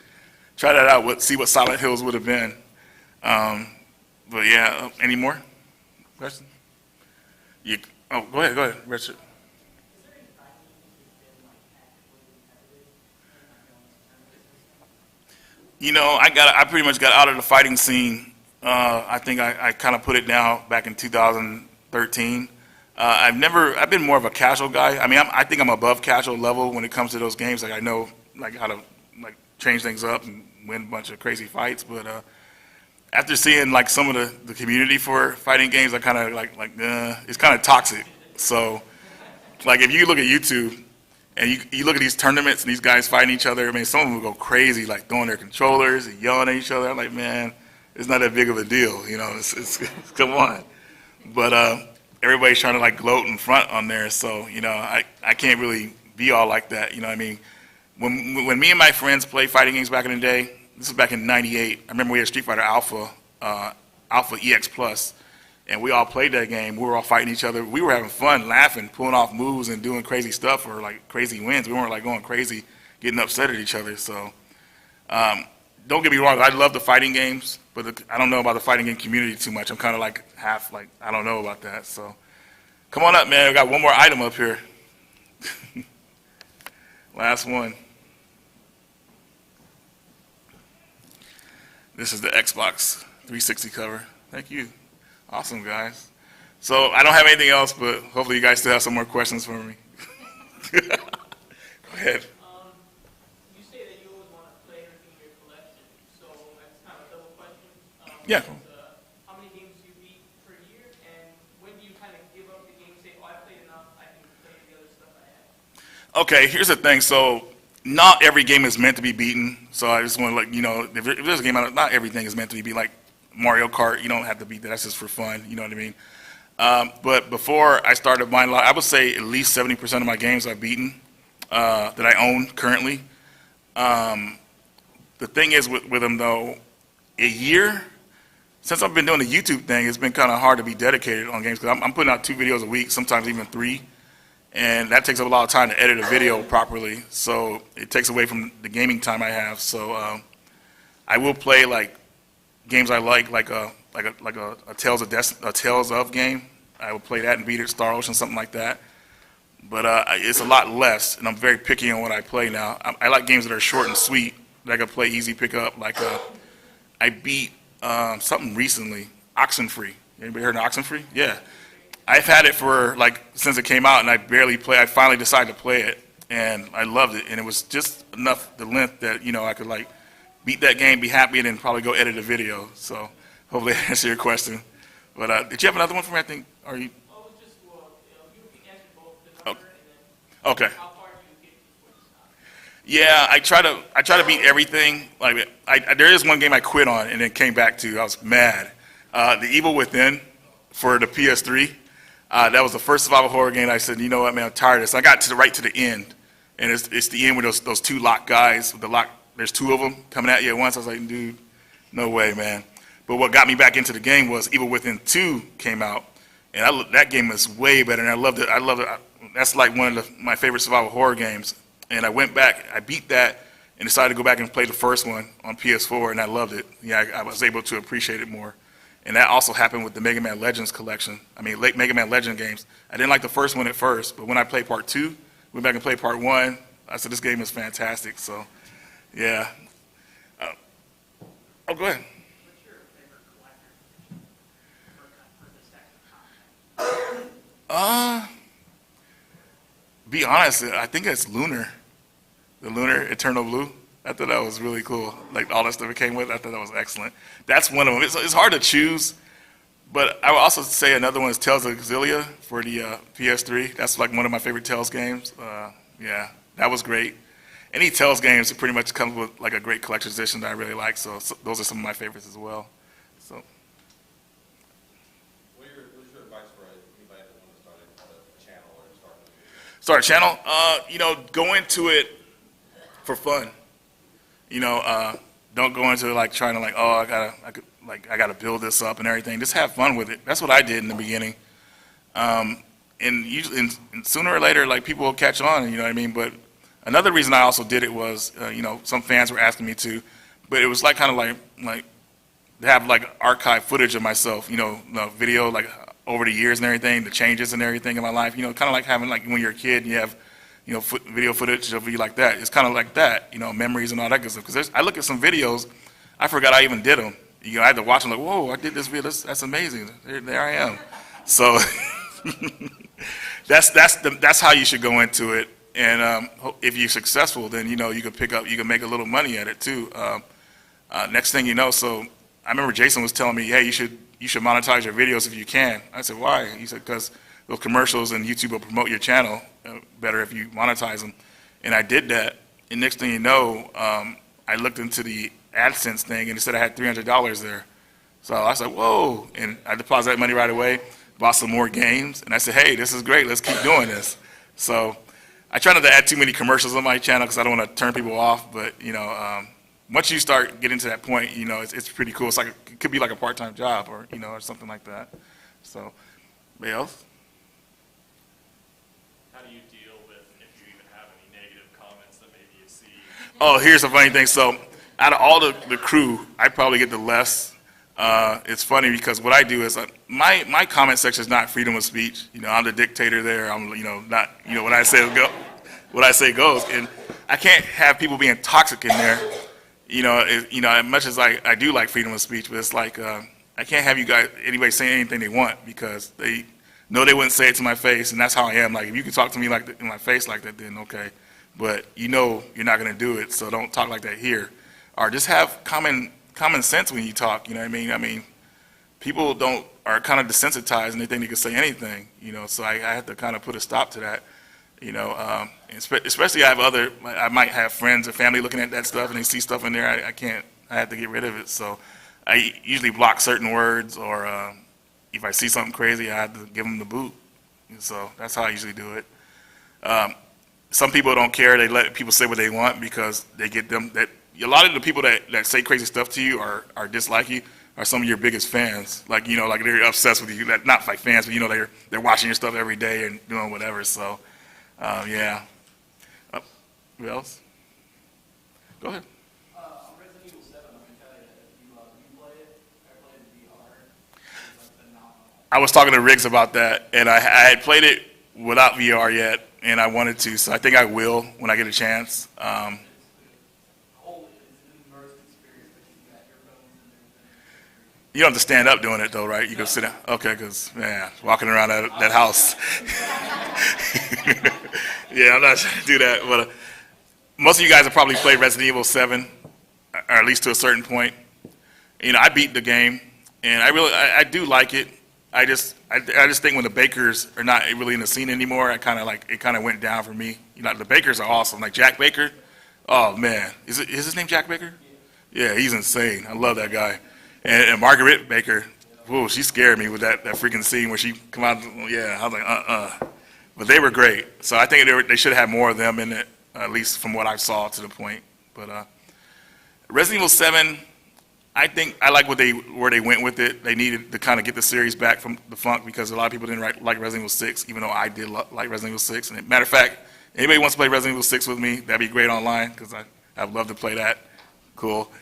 try that out, see what Silent Hills would have been. But, yeah, any more questions? Go ahead, Richard. I pretty much got out of the fighting scene. I think I kind of put it down back in 2013. I've been more of a casual guy. I mean, I think I'm above casual level when it comes to those games. Like I know like how to like change things up and win a bunch of crazy fights. But after seeing like some of the community for fighting games, I kind of it's kind of toxic. So like if you look at YouTube and you look at these tournaments and these guys fighting each other, I mean, some of them will go crazy, like throwing their controllers and yelling at each other. I'm like, man, it's not that big of a deal, It's come on. But everybody's trying to like gloat in front on there, so I can't really be all like that. You know what I mean? When me and my friends played fighting games back in the day, this was back in '98. I remember we had Street Fighter Alpha EX Plus. And we all played that game. We were all fighting each other. We were having fun, laughing, pulling off moves and doing crazy stuff or like crazy wins. We weren't like going crazy, getting upset at each other. So don't get me wrong, I love the fighting games, but I don't know about the fighting game community too much. I'm kind of like half like, I don't know about that. So come on up, man. We got one more item up here. Last one. This is the Xbox 360 cover. Thank you. Awesome, guys. So I don't have anything else, but hopefully you guys still have some more questions for me. Go ahead. You say that you always want to play everything in your collection, so that's kind of a double question. Yeah. How many games do you beat per year, and when do you kind of give up the game and say, oh, I played enough, I can play the other stuff I have? Okay, here's the thing. So not every game is meant to be beaten. So I just want to if there's a game out, not everything is meant to be beat. Like Mario Kart, you don't have to beat that. That's just for fun. You know what I mean? But before I started buying, I would say at least 70% of my games I've beaten that I own currently. The thing is with them though, a year since I've been doing the YouTube thing, it's been kind of hard to be dedicated on games because I'm putting out 2 videos a week, sometimes even 3, and that takes up a lot of time to edit a video properly. So it takes away from the gaming time I have. So I will play like games I like a Tales of game. I would play that and beat it, Star Ocean, something like that. But it's a lot less, and I'm very picky on what I play now. I like games that are short and sweet that I can play easy, pick up. Like I beat something recently, Oxenfree. Anybody heard of Oxenfree? Yeah. I've had it for since it came out, and I barely play. I finally decided to play it, and I loved it. And it was just enough the length that I could beat that game, be happy, and then probably go edit a video. So hopefully that answered your question. But did you have another one for me? I think. Are you? Oh, it was just, you can answer both the number and then Okay. how far do you get before you stop? Yeah, I try to beat everything. There is one game I quit on and then came back to. I was mad. The Evil Within for the PS3. That was the first survival horror game. I said, you know what, man, I'm tired of this. I got right to the end, and it's the end with those 2 locked guys. There's 2 of them coming at you at once. I was like, dude, no way, man. But what got me back into the game was Evil Within 2 came out, and that game is way better, and I loved it. That's like one of my favorite survival horror games. And I went back, I beat that, and decided to go back and play the first one on PS4, and I loved it. Yeah, I was able to appreciate it more. And that also happened with the Mega Man Legends collection. I mean, Mega Man Legend games. I didn't like the first one at first, but when I played part 2, went back and played part 1, I said, this game is fantastic. So, yeah. Go ahead. What's your favorite collector for this type of content? Be honest, I think it's Lunar. The Lunar Eternal Blue. I thought that was really cool. Like all that stuff it came with, I thought that was excellent. That's one of them. It's hard to choose, but I would also say another one is Tales of Xillia for the PS3. That's like one of my favorite Tales games. Yeah, that was great. Any Tales games pretty much comes with like a great collector's edition that I really like. So those are some of my favorites as well. So. What's your advice for anybody that wants to start a channel or Start a channel? Go into it for fun. don't go into like trying to like, oh, I gotta build this up and everything. Just have fun with it. That's what I did in the beginning. And usually, and sooner or later, like people will catch on. You know what I mean? But another reason I also did it was, some fans were asking me to, but it was like kind of like to have like archive footage of myself. The video like over the years and everything, the changes and everything in my life. Kind of like having like when you're a kid, and you have video footage of you like that. It's kind of like that, memories and all that good stuff. Because I look at some videos, I forgot I even did them. I had to watch them like, whoa, I did this video. That's amazing. There I am. So that's how you should go into it. And if you're successful, then you can make a little money at it too. Next thing you know, so I remember Jason was telling me, hey, you should monetize your videos if you can. I said, why? He said, because those commercials and YouTube will promote your channel better if you monetize them. And I did that. And next thing you know, I looked into the AdSense thing and it said I had $300 there. So I was like, whoa. And I deposited that money right away, bought some more games. And I said, hey, this is great. Let's keep doing this. So I try not to add too many commercials on my channel because I don't want to turn people off. But, once you start getting to that point, it's pretty cool. It could be like a part-time job or, or something like that. So, anybody else? How do you deal with if you even have any negative comments that maybe you see? Oh, here's a funny thing. So out of all the crew, I probably get the less. It's funny because what I do is my comment section is not freedom of speech. I'm the dictator there. I'm, not, what I say goes. And I can't have people being toxic in there. As much as I do like freedom of speech, but it's like I can't have anybody saying anything they want because they know they wouldn't say it to my face, and that's how I am. Like if you can talk to me in my face like that, then okay. But you're not gonna do it, so don't talk like that here. Or just have common sense when you talk. You know what I mean? I mean, people are kind of desensitized and they think they can say anything. So I have to kind of put a stop to that. Especially I might have friends or family looking at that stuff and they see stuff in there I have to get rid of it. So I usually block certain words or if I see something crazy, I have to give them the boot. So that's how I usually do it. Some people don't care. They let people say what they want because they get them that a lot of the people that say crazy stuff to you or dislike you are some of your biggest fans. Like they're obsessed with you. Not like fans, but they're watching your stuff every day and doing whatever. So. Yeah. Who else? Go ahead. Resident Evil 7, I'm going to tell you, if you play it, I played it in VR. It's phenomenal. I was talking to Riggs about that, and I had played it without VR yet, and I wanted to, so I think I will when I get a chance. It's an immersive experience, but you've got earphones and everything. You don't have to stand up doing it, though, right? You can sit down. Okay, because, walking around that house. Yeah, I'm not trying to do that. But most of you guys have probably played Resident Evil 7, or at least to a certain point. I beat the game, and I do like it. I just think when the Bakers are not really in the scene anymore, it kind of went down for me. The Bakers are awesome. Like Jack Baker. Oh man, is his name Jack Baker? Yeah, he's insane. I love that guy. And Margaret Baker, whoa, she scared me with that freaking scene where she come out. Yeah, I was like, But they were great. So I think they should have more of them in it, at least from what I saw to the point. But Resident Evil 7, I think I like where they went with it. They needed to kind of get the series back from the funk because a lot of people didn't like Resident Evil 6, even though I did like Resident Evil 6. And matter of fact, anybody wants to play Resident Evil 6 with me, that'd be great online because I'd love to play that. Cool.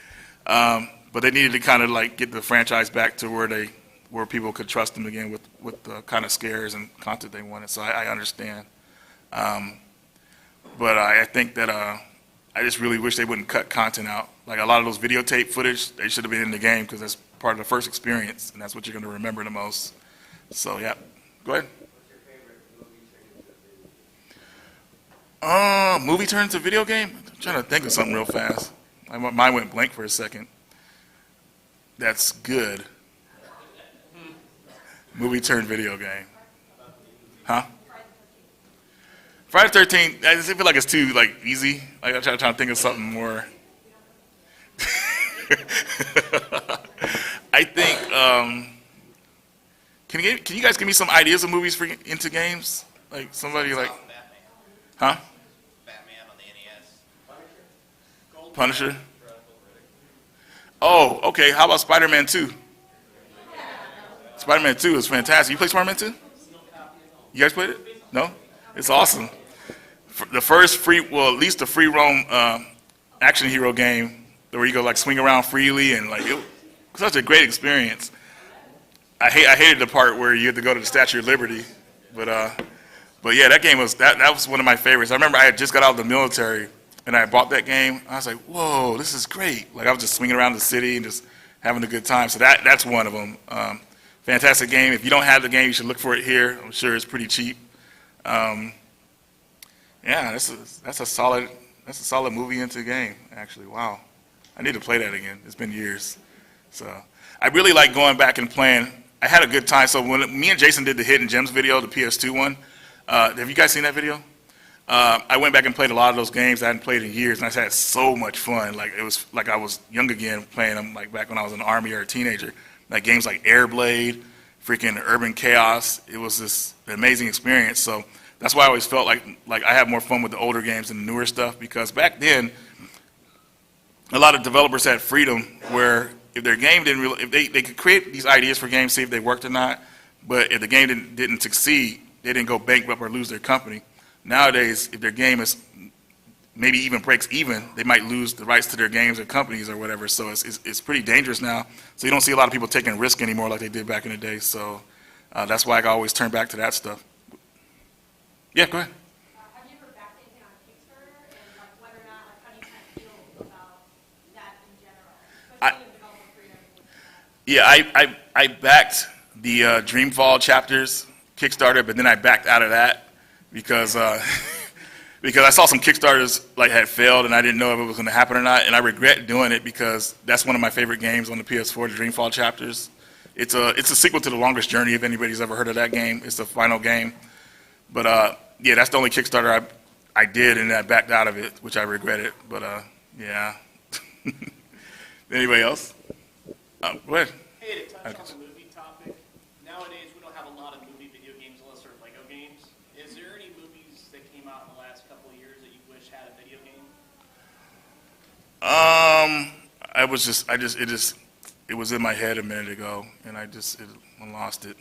But they needed to kind of get the franchise back to where people could trust them again with the kind of scares and content they wanted. So I understand. But I think that I just really wish they wouldn't cut content out. Like a lot of those videotape footage, they should have been in the game because that's part of the first experience, and that's what you're going to remember the most. So yeah, go ahead. What's your favorite movie turned into a video game? Movie turned into video game? I'm trying to think of something real fast. Mine went blank for a second. That's good. Movie turned video game. Huh? Friday the 13th, I just feel like it's too easy. I'm trying to think of something more. I think, can you guys give me some ideas of movies into games? Like somebody Batman. Huh? Batman on the NES. Punisher? Oh, okay. How about Spider-Man 2? Spider-Man 2 is fantastic. You play Spider-Man 2? You guys played it? No? It's awesome. The first free, well, at least the free roam action hero game where you go like swing around freely and like it was such a great experience. I hated the part where you had to go to the Statue of Liberty, but yeah, that game was that was one of my favorites. I remember I had just got out of the military and I bought that game. I was like, whoa, this is great. Like I was just swinging around the city and just having a good time. So that's one of them. Fantastic game. If you don't have the game, you should look for it here. I'm sure it's pretty cheap. Yeah, that's a solid movie into the game. Actually, wow. I need to play that again. It's been years. So I really like going back and playing. I had a good time. So when me and Jason did the Hidden Gems video, the PS2 one, have you guys seen that video? I went back and played a lot of those games I hadn't played in years, and I had so much fun. Like it was like I was young again playing them, like back when I was in the Army or a teenager. Like games like Airblade, freaking Urban Chaos. It was this amazing experience. So that's why I always felt like I have more fun with the older games than the newer stuff, because back then a lot of developers had freedom where if their game didn't really, if they could create these ideas for games, see if they worked or not, but if the game didn't succeed, they didn't go bankrupt or lose their company. Nowadays, if their game is maybe even breaks even, they might lose the rights to their games or companies or whatever. So it's pretty dangerous now. So you don't see a lot of people taking risk anymore like they did back in the day. So that's why I always turn back to that stuff. Yeah, go ahead. Have you ever backed anything on Kickstarter, and like whether or not, like how do you kind of feel about that in general, especially in developer freedom? Yeah, I backed the Dreamfall chapters Kickstarter, but then I backed out of that because because I saw some Kickstarters like had failed and I didn't know if it was going to happen or not, and I regret doing it because that's one of my favorite games on the PS4, the Dreamfall chapters. It's a sequel to The Longest Journey, if anybody's ever heard of that game. It's the final game. But yeah, that's the only Kickstarter I did, and I backed out of it, which I regretted. But yeah. Anybody else? Go ahead. Hey, to touch on the movie topic, nowadays we don't have a lot of movie video games unless they're Lego games. Is there any movies that came out in the last couple of years that you wish had a video game? It was in my head a minute ago, and I lost it.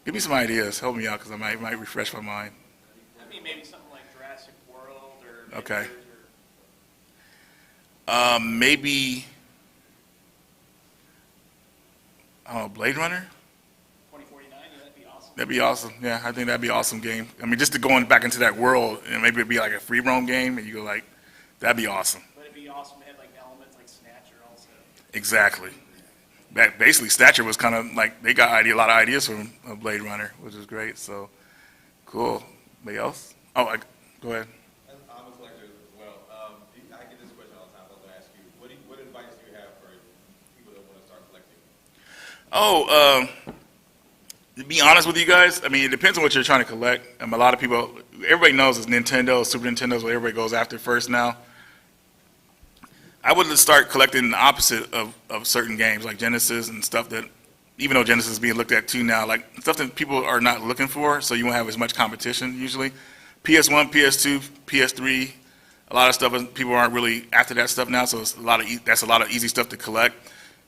Give me some ideas. Help me out, because I might refresh my mind. I mean, maybe something like Jurassic World or Okay. Avengers Maybe, I don't know, Blade Runner? or 2049. Yeah, that'd be awesome. That'd be awesome. Yeah, I think that'd be an awesome game. I mean, just to going back into that world, and maybe it'd be like a free roam game, and you go like, that'd be awesome. But it'd be awesome to have like elements like Snatcher also. Exactly. Basically, Stature was kind of like, they got a lot of ideas from Blade Runner, which is great. So, cool. Anybody else? Oh, go ahead. I'm a collector as well. I get this question all the time. I was going to ask you, what advice do you have for people that want to start collecting? To be honest with you guys, I mean, it depends on what you're trying to collect. A lot of people, everybody knows it's Nintendo, Super Nintendo is what everybody goes after first now. I would start collecting the opposite of certain games like Genesis and stuff that, even though Genesis is being looked at too now, like stuff that people are not looking for, so you won't have as much competition usually. PS1, PS2, PS3, a lot of stuff people aren't really after that stuff now, so it's that's a lot of easy stuff to collect.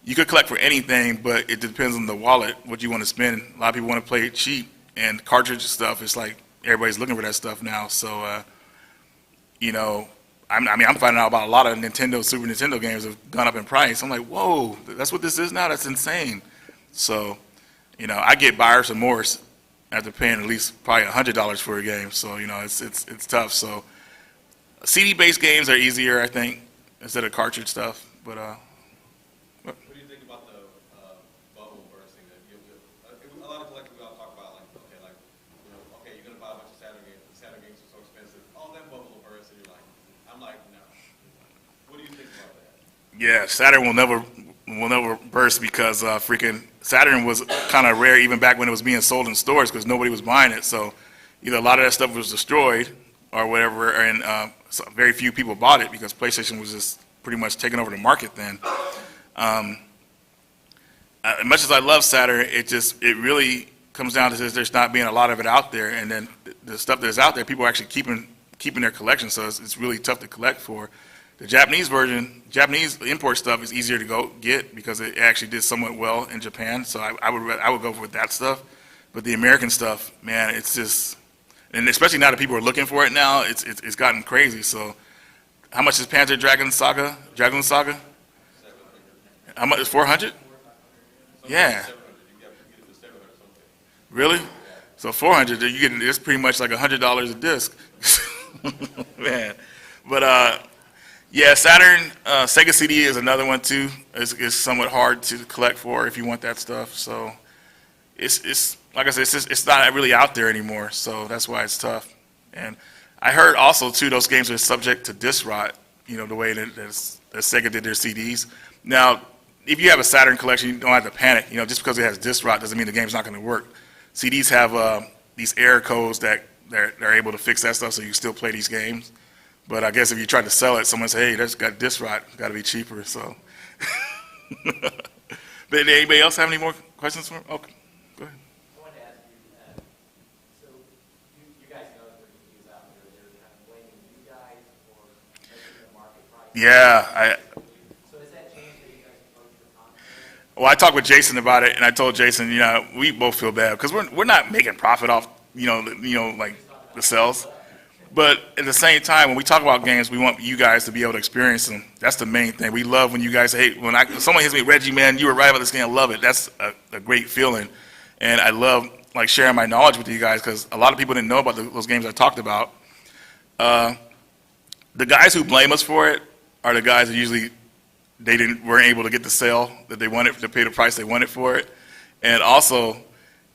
You could collect for anything, but it depends on the wallet, what you want to spend. A lot of people want to play it cheap, and cartridge stuff is like everybody's looking for that stuff now. So, you know, I'm finding out about a lot of Nintendo, Super Nintendo games have gone up in price. I'm like, whoa, that's what this is now? That's insane. So, you know, I get buyer's remorse after paying at least probably $100 for a game. So, you know, it's tough. So, CD-based games are easier, I think, instead of cartridge stuff. But What do you think about the bubble bursting? That a lot of collectors we all talk about, like, okay, you're going to buy a bunch of Saturn games. The Saturn games are so expensive. Oh, that bubble will burst. And you're like, I'm like, no. What do you think about that? yeah, Saturn will never burst because freaking Saturn was kind of rare even back when it was being sold in stores because nobody was buying it. So either a lot of that stuff was destroyed or whatever, and so very few people bought it because PlayStation was just pretty much taking over the market then. As much as I love Saturn, it really comes down to this, there's not being a lot of it out there, and then the stuff that's out there, people are actually keeping keeping their collection, so it's really tough to collect for. The Japanese version, Japanese import stuff is easier to go get because it actually did somewhat well in Japan, so I would go for that stuff. But the American stuff, man, it's just, and especially now that people are looking for it now, it's gotten crazy. So how much is Panzer Dragoon Saga? How much is 400? Yeah. Really? So 400, you get it's pretty much like $100 a disc, man. But yeah, Saturn, Sega CD is another one too. It's somewhat hard to collect for if you want that stuff. So it's like I said, it's not really out there anymore. So that's why it's tough. And I heard also too, those games are subject to disc rot. You know, the way that Sega did their CDs. Now, if you have a Saturn collection, you don't have to panic. You know, just because it has disc rot doesn't mean the game's not going to work. CDs have these error codes that they're able to fix that stuff, so you can still play these games. But I guess if you try to sell it, someone say, "Hey, that's got disc rot. It's got to be cheaper." So, but anybody else have any more questions for him? Okay, go ahead. I wanted to ask you, so you guys know that there's reviews out there. They're kind of blaming you guys for making the market price. Yeah, So has that changed that you guys approach the content? well, I talked with Jason about it, and I told Jason, you know, we both feel bad because we're not making profit off, you know, like the sales. But at the same time, when we talk about games, we want you guys to be able to experience them. That's the main thing. We love when you guys say, hey, when someone hits me, Reggie, man, you were right about this game. I love it. That's a great feeling. And I love like sharing my knowledge with you guys because a lot of people didn't know about those games I talked about. The guys who blame us for it are the guys that usually weren't able to get the sale that they wanted, to pay the price they wanted for it. And also,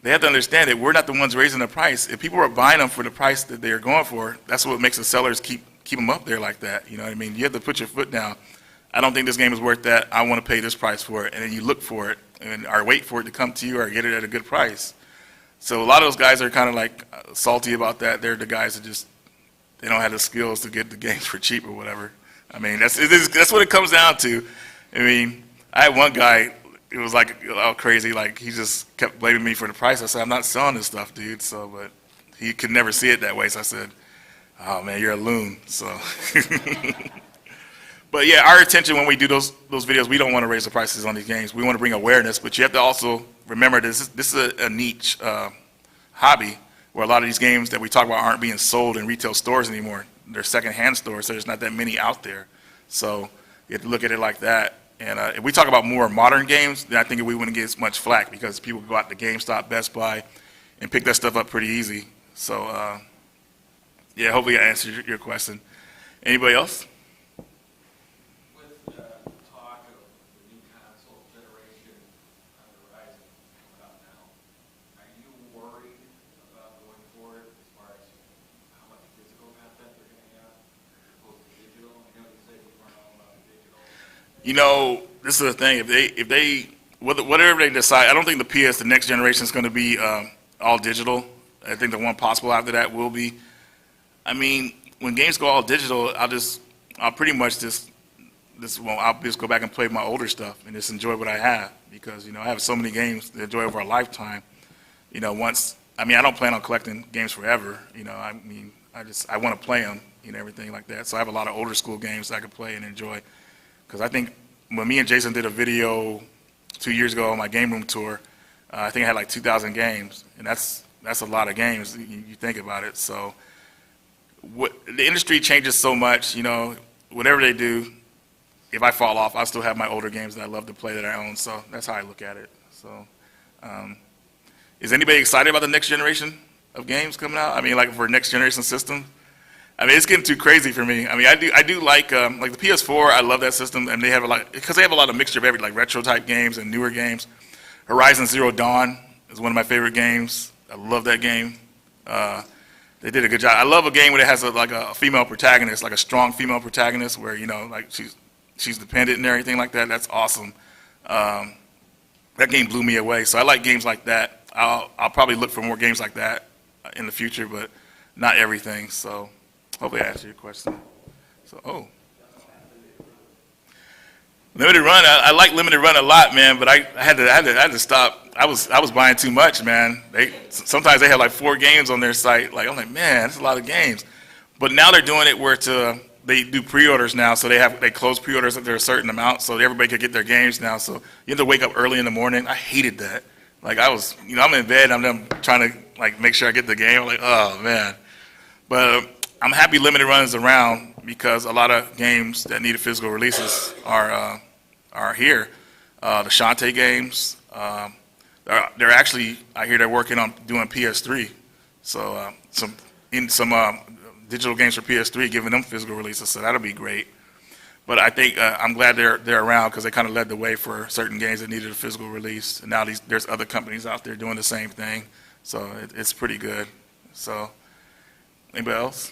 they have to understand that we're not the ones raising the price. If people are buying them for the price that they're going for, that's what makes the sellers keep them up there like that. You know what I mean? You have to put your foot down. I don't think this game is worth that. I want to pay this price for it. And then you look for it or wait for it to come to you or get it at a good price. So a lot of those guys are kind of like salty about that. They're the guys that just, they don't have the skills to get the games for cheap or whatever. I mean, that's what it comes down to. I mean, I had one guy, it was like all crazy, like he just kept blaming me for the price. I said, I'm not selling this stuff, dude. So, but he could never see it that way. So I said, oh man, you're a loon. So, but yeah, our intention when we do those videos, we don't want to raise the prices on these games. We want to bring awareness, but you have to also remember this is a niche hobby where a lot of these games that we talk about aren't being sold in retail stores anymore. They're secondhand stores, so there's not that many out there. So you have to look at it like that. And if we talk about more modern games, then I think we wouldn't get as much flack because people go out to GameStop, Best Buy, and pick that stuff up pretty easy. So, yeah, hopefully I answered your question. Anybody else? With talk of the new console generation on the horizon coming out now, are you worried about going forward as far as how much physical content they're going to have as opposed to digital? I know you said you weren't all about digital. You know, this is the thing. If they whatever they decide, I don't think the next generation is going to be all digital. I think the one possible after that will be. I mean, when games go all digital, I'll pretty much I'll just go back and play my older stuff and just enjoy what I have because I have so many games to enjoy over a lifetime. I don't plan on collecting games forever. I want to play them, everything like that. So I have a lot of older school games that I can play and enjoy. Because I think when me and Jason did a video 2 years ago on my game room tour, I think I had like 2,000 games, and that's a lot of games. You think about it. So the industry changes so much. Whatever they do, if I fall off, I still have my older games that I love to play that I own. So that's how I look at it. So, is anybody excited about the next generation of games coming out? I mean, like for next generation systems. I mean, it's getting too crazy for me. I mean, I do like the PS4. I love that system, and they have a lot of mixture of everything, like retro type games and newer games. Horizon Zero Dawn is one of my favorite games. I love that game. They did a good job. I love a game where it has a female protagonist, like a strong female protagonist, where like she's dependent and everything like that. That's awesome. That game blew me away. So I like games like that. I'll probably look for more games like that in the future, but not everything. So. Hopefully I answered your question. So, Limited Run. I like Limited Run a lot, man. But I had to stop. I was buying too much, man. Sometimes they have like 4 games on their site. Like I'm like, man, that's a lot of games. But now they're doing it where they do pre-orders now, so they close pre-orders if they're a certain amount, so everybody could get their games now. So you have to wake up early in the morning. I hated that. Like I was, I'm in bed, I'm trying to like make sure I get the game. I'm like, oh man. But I'm happy limited run is around because a lot of games that needed physical releases are here. The Shantae games, they're actually, I hear they're working on doing PS3. So some digital games for PS3, giving them physical releases, so that'll be great. But I think I'm glad they're around because they kind of led the way for certain games that needed a physical release. And now there's other companies out there doing the same thing, so it's pretty good. So anybody else?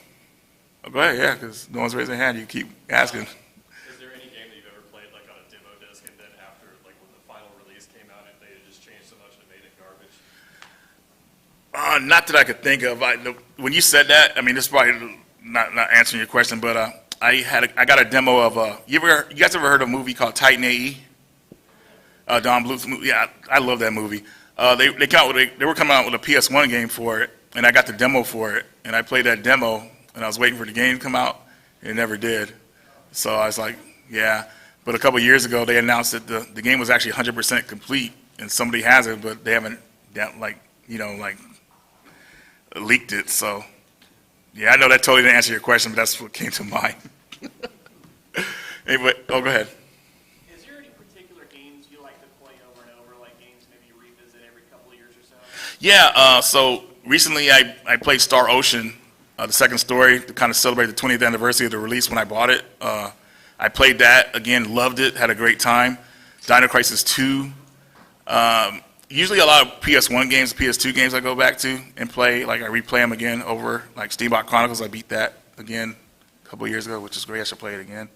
Oh, go ahead, yeah, because no one's raising their hand. You keep asking. Is there any game that you've ever played like on a demo disc and then after like when the final release came out and they had just changed so much and it made it garbage? Not that I could think of. When you said that, I mean, this is probably not answering your question, but I got a demo of you guys ever heard of a movie called Titan AE? Don Bluth's movie. Yeah, I love that movie. They were coming out with a PS1 game for it, and I got the demo for it, and I played that demo, and I was waiting for the game to come out, and it never did. So I was like, yeah. But a couple years ago, they announced that the game was actually 100% complete, and somebody has it, but they haven't leaked it. So yeah, I know that totally didn't answer your question, but that's what came to mind. Anyway, go ahead. Is there any particular games you like to play over and over, like games maybe you revisit every couple of years or so? Yeah, so recently I played Star Ocean, the second story, to kind of celebrate the 20th anniversary of the release when I bought it. I played that, again, loved it, had a great time. Dino Crisis 2. Usually a lot of PS1 games, PS2 games I go back to and play, like I replay them again over, like Steamboat Chronicles, I beat that again a couple of years ago, which is great, I should play it again.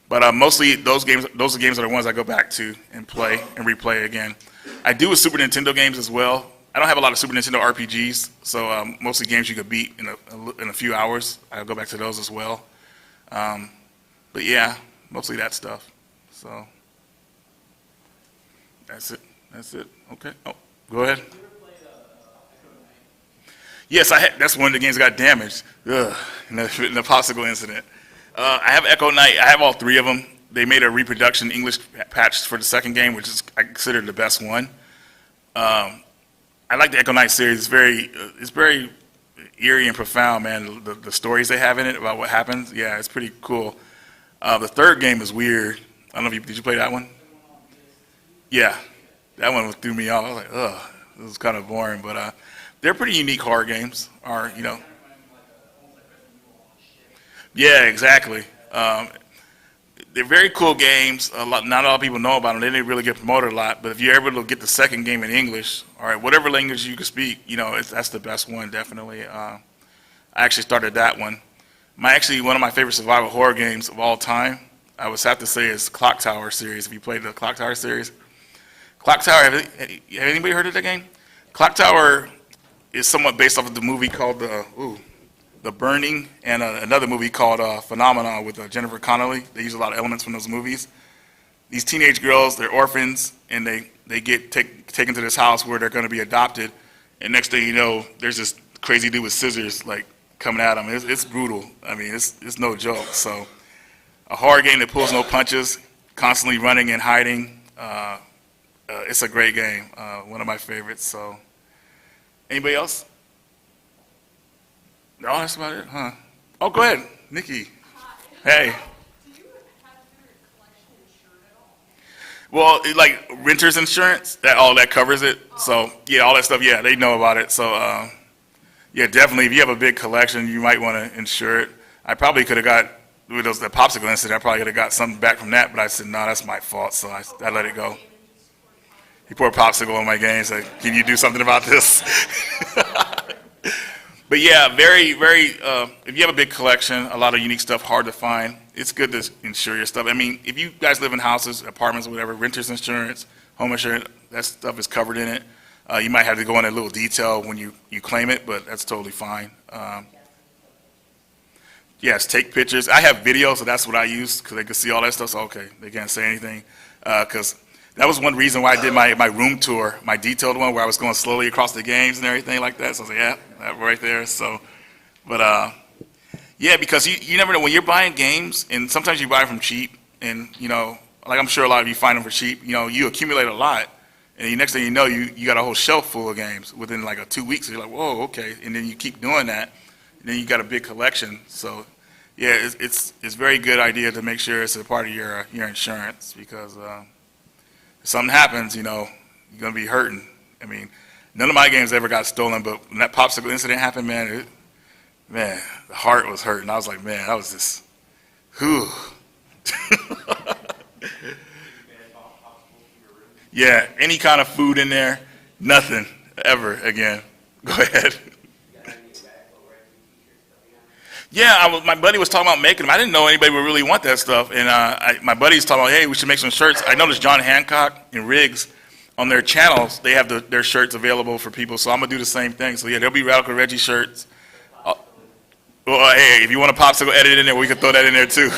But mostly those are the games that are ones I go back to and play and replay again. I do with Super Nintendo games as well. I don't have a lot of Super Nintendo RPGs, so mostly games you could beat in a few hours. I'll go back to those as well. But yeah, mostly that stuff. So that's it. Okay. Oh, go ahead. Yes, that's one of the games that got damaged. Ugh, in the popsicle incident. I have Echo Knight. I have all three of them. They made a reproduction English patch for the second game, which is I consider the best one. I like the Echo Knight series. It's very eerie and profound, man. The stories they have in it about what happens, yeah, it's pretty cool. The third game is weird. I don't know if did you play that one? Yeah, that one threw me off. I was like, ugh, this is kind of boring, but they're pretty unique horror games. Yeah, exactly. They're very cool games. Not a lot of people know about them. They didn't really get promoted a lot. But if you're able to get the second game in English, all right, whatever language you can speak, that's the best one, definitely. I actually started that one. One of my favorite survival horror games of all time, I would have to say, is Clock Tower series. If you played the Clock Tower series, Clock Tower. Have anybody heard of that game? Clock Tower is somewhat based off of the movie called The Burning, and another movie called Phenomenon with Jennifer Connelly. They use a lot of elements from those movies. These teenage girls, they're orphans, and they get taken to this house where they're going to be adopted. And next thing you know, there's this crazy dude with scissors like coming at them. It's brutal. I mean, it's no joke. So a horror game that pulls no punches, constantly running and hiding. It's a great game. One of my favorites. So anybody else? No, that's about it, huh? Oh, go ahead, Nikki. Hey. Do you have your collection insured at all? Well, like renter's insurance, all that covers it. So yeah, all that stuff. Yeah, they know about it. So yeah, definitely. If you have a big collection, you might want to insure it. I probably could have got with the popsicle incident. I probably could have got something back from that, but I said no, that's my fault. So I let it go. He poured popsicle on my game. Said, "Can you do something about this?" But yeah, very, very, if you have a big collection, a lot of unique stuff, hard to find, it's good to insure your stuff. I mean, if you guys live in houses, apartments, whatever, renter's insurance, home insurance, that stuff is covered in it. You might have to go into a little detail when you claim it, but that's totally fine. Yes, take pictures. I have video, so that's what I use, because they can see all that stuff. So, okay, they can't say anything. Because that was one reason why I did my room tour, my detailed one, where I was going slowly across the games and everything like that. So I was like, yeah, that right there. So, but Yeah, because you never know when you're buying games, and sometimes you buy them cheap, and like I'm sure a lot of you find them for cheap. You accumulate a lot, and the next thing you know, you got a whole shelf full of games within like 2 weeks. You're like, whoa, okay, and then you keep doing that, and then you got a big collection. So, yeah, it's very good idea to make sure it's a part of your insurance because if something happens, you're gonna be hurting. I mean, none of my games ever got stolen, but when that popsicle incident happened, man, the heart was hurting. I was like, man, that was just, whew. Yeah, any kind of food in there, nothing ever again. Go ahead. Yeah, my buddy was talking about making them. I didn't know anybody would really want that stuff, and my buddy's talking about, hey, we should make some shirts. I noticed John Hancock and Riggs on their channels, they have their shirts available for people, so I'm gonna do the same thing. So yeah, there'll be Radical Reggie shirts. Well, hey, if you want a popsicle edit in there, we can throw that in there too.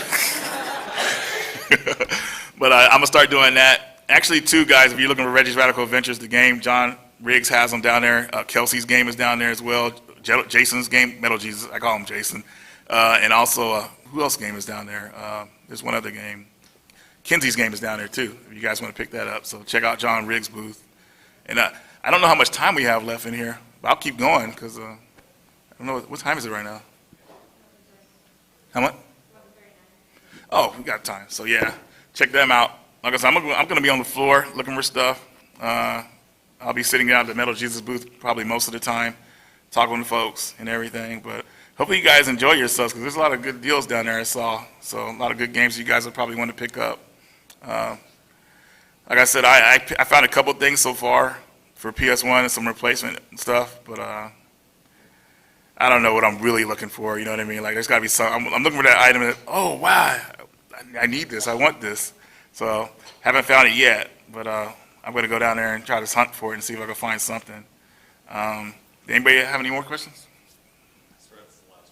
But I'm gonna start doing that. Actually, too, guys, if you're looking for Reggie's Radical Adventures, the game, John Riggs has them down there. Kelsey's game is down there as well. Jason's game, Metal Jesus, I call him Jason. And also, who else game is down there? There's one other game. Kenzie's game is down there too, if you guys want to pick that up. So check out John Riggs' booth. And I don't know how much time we have left in here, but I'll keep going because I don't know, what time is it right now? How much? Oh, we got time. So yeah, check them out. Like I said, I'm going to be on the floor looking for stuff. I'll be sitting down at the Metal Jesus booth probably most of the time, talking to folks and everything. But hopefully you guys enjoy yourselves because there's a lot of good deals down there I saw. So a lot of good games you guys will probably want to pick up. Like I said, I found a couple things so far for PS1 and some replacement stuff, but I don't know what I'm really looking for. You know what I mean? Like there's got to be some. I'm looking for that item that, oh wow, I need this. I want this. So haven't found it yet, but I'm going to go down there and try to hunt for it and see if I can find something. Anybody have any more questions? That's the last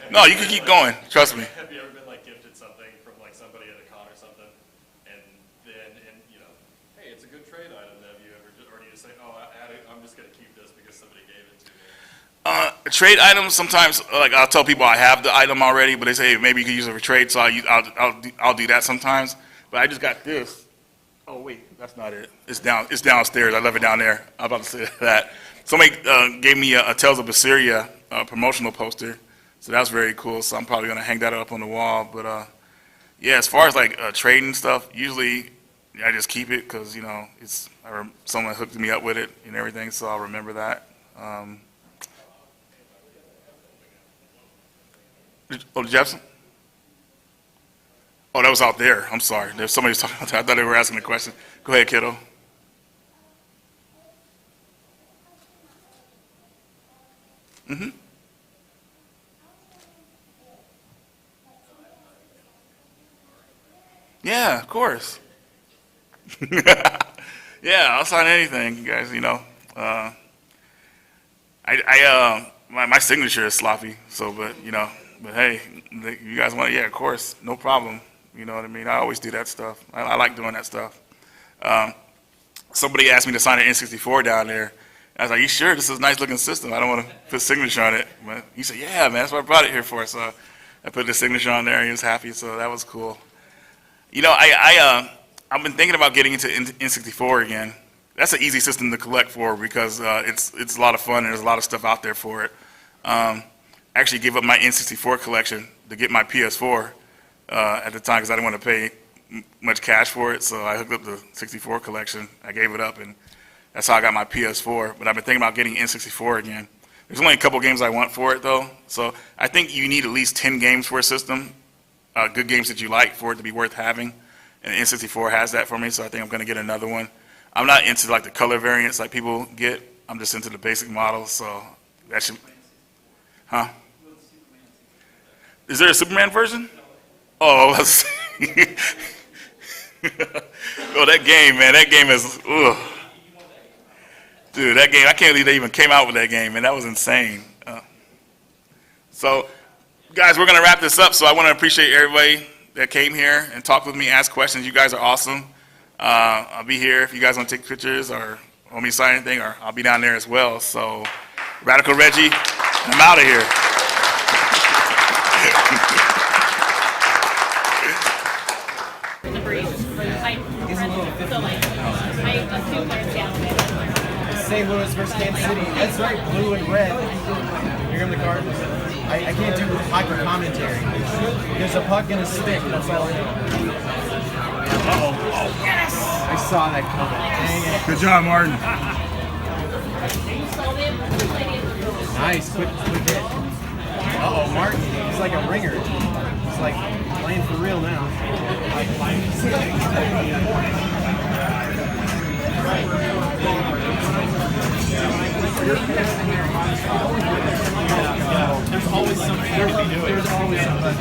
one. No, you can keep going. Trust me. Have you ever been like gifted something from like somebody at a con or something, and then hey, it's a good trade item. Have you ever, or do you just say, oh, I'm just gonna keep this because somebody gave it to me? Trade items sometimes, like I'll tell people I have the item already, but they say hey, maybe you can use it for trade, so I'll do that sometimes. But I just got this. Oh wait, that's not it. It's downstairs. I left it down there. I'm about to say that. Somebody gave me a Tales of Assyria promotional poster, so that's very cool. So I'm probably gonna hang that up on the wall. But yeah, as far as like trading stuff, usually I just keep it because someone hooked me up with it and everything, so I'll remember that. Oh, Jefferson? Oh, that was out there. I'm sorry. There's somebody was talking about that. I thought they were asking a question. Go ahead, kiddo. Mm-hmm. Yeah, of course. Yeah, I'll sign anything, you guys. My signature is sloppy. So, but hey, you guys want? Yeah, of course, no problem. You know what I mean? I always do that stuff. I like doing that stuff. Somebody asked me to sign an N64 down there. I was like, you sure? This is a nice looking system. I don't want to put signature on it. But he said, yeah, man, that's what I brought it here for. So I put the signature on there and he was happy. So that was cool. I've been thinking about getting into N64 again. That's an easy system to collect for because it's a lot of fun and there's a lot of stuff out there for it. I actually gave up my N64 collection to get my PS4 at the time because I didn't want to pay much cash for it. So I hooked up the 64 collection. I gave it up and that's how I got my PS4. But I've been thinking about getting N64 again. There's only a couple games I want for it though. So I think you need at least 10 games for a system, good games that you like for it to be worth having. And N64 has that for me, so I think I'm going to get another one. I'm not into like the color variants like people get. I'm just into the basic models, so that should. Huh? Is there a Superman version? Oh, let's see. Oh, that game, man. That game is. Ugh. Dude, that game. I can't believe they even came out with that game, man. That was insane. So, guys, we're going to wrap this up. So I want to appreciate everybody that came here and talked with me, asked questions. You guys are awesome. I'll be here if you guys want to take pictures or want me to sign anything, or I'll be down there as well. So, Radical Reggie, I'm out of here. St. Louis versus Kansas City. That's right, blue and red. Here come the Cardinals. I can't do hyper commentary. There's a puck and a stick. That's all I know. Uh-oh. Oh, yes! I saw that coming. Dang it. Good job, Martin. Nice, quick hit. Uh-oh, Martin. He's like a ringer. He's like playing for real now. There's always something to be doing. There's always something.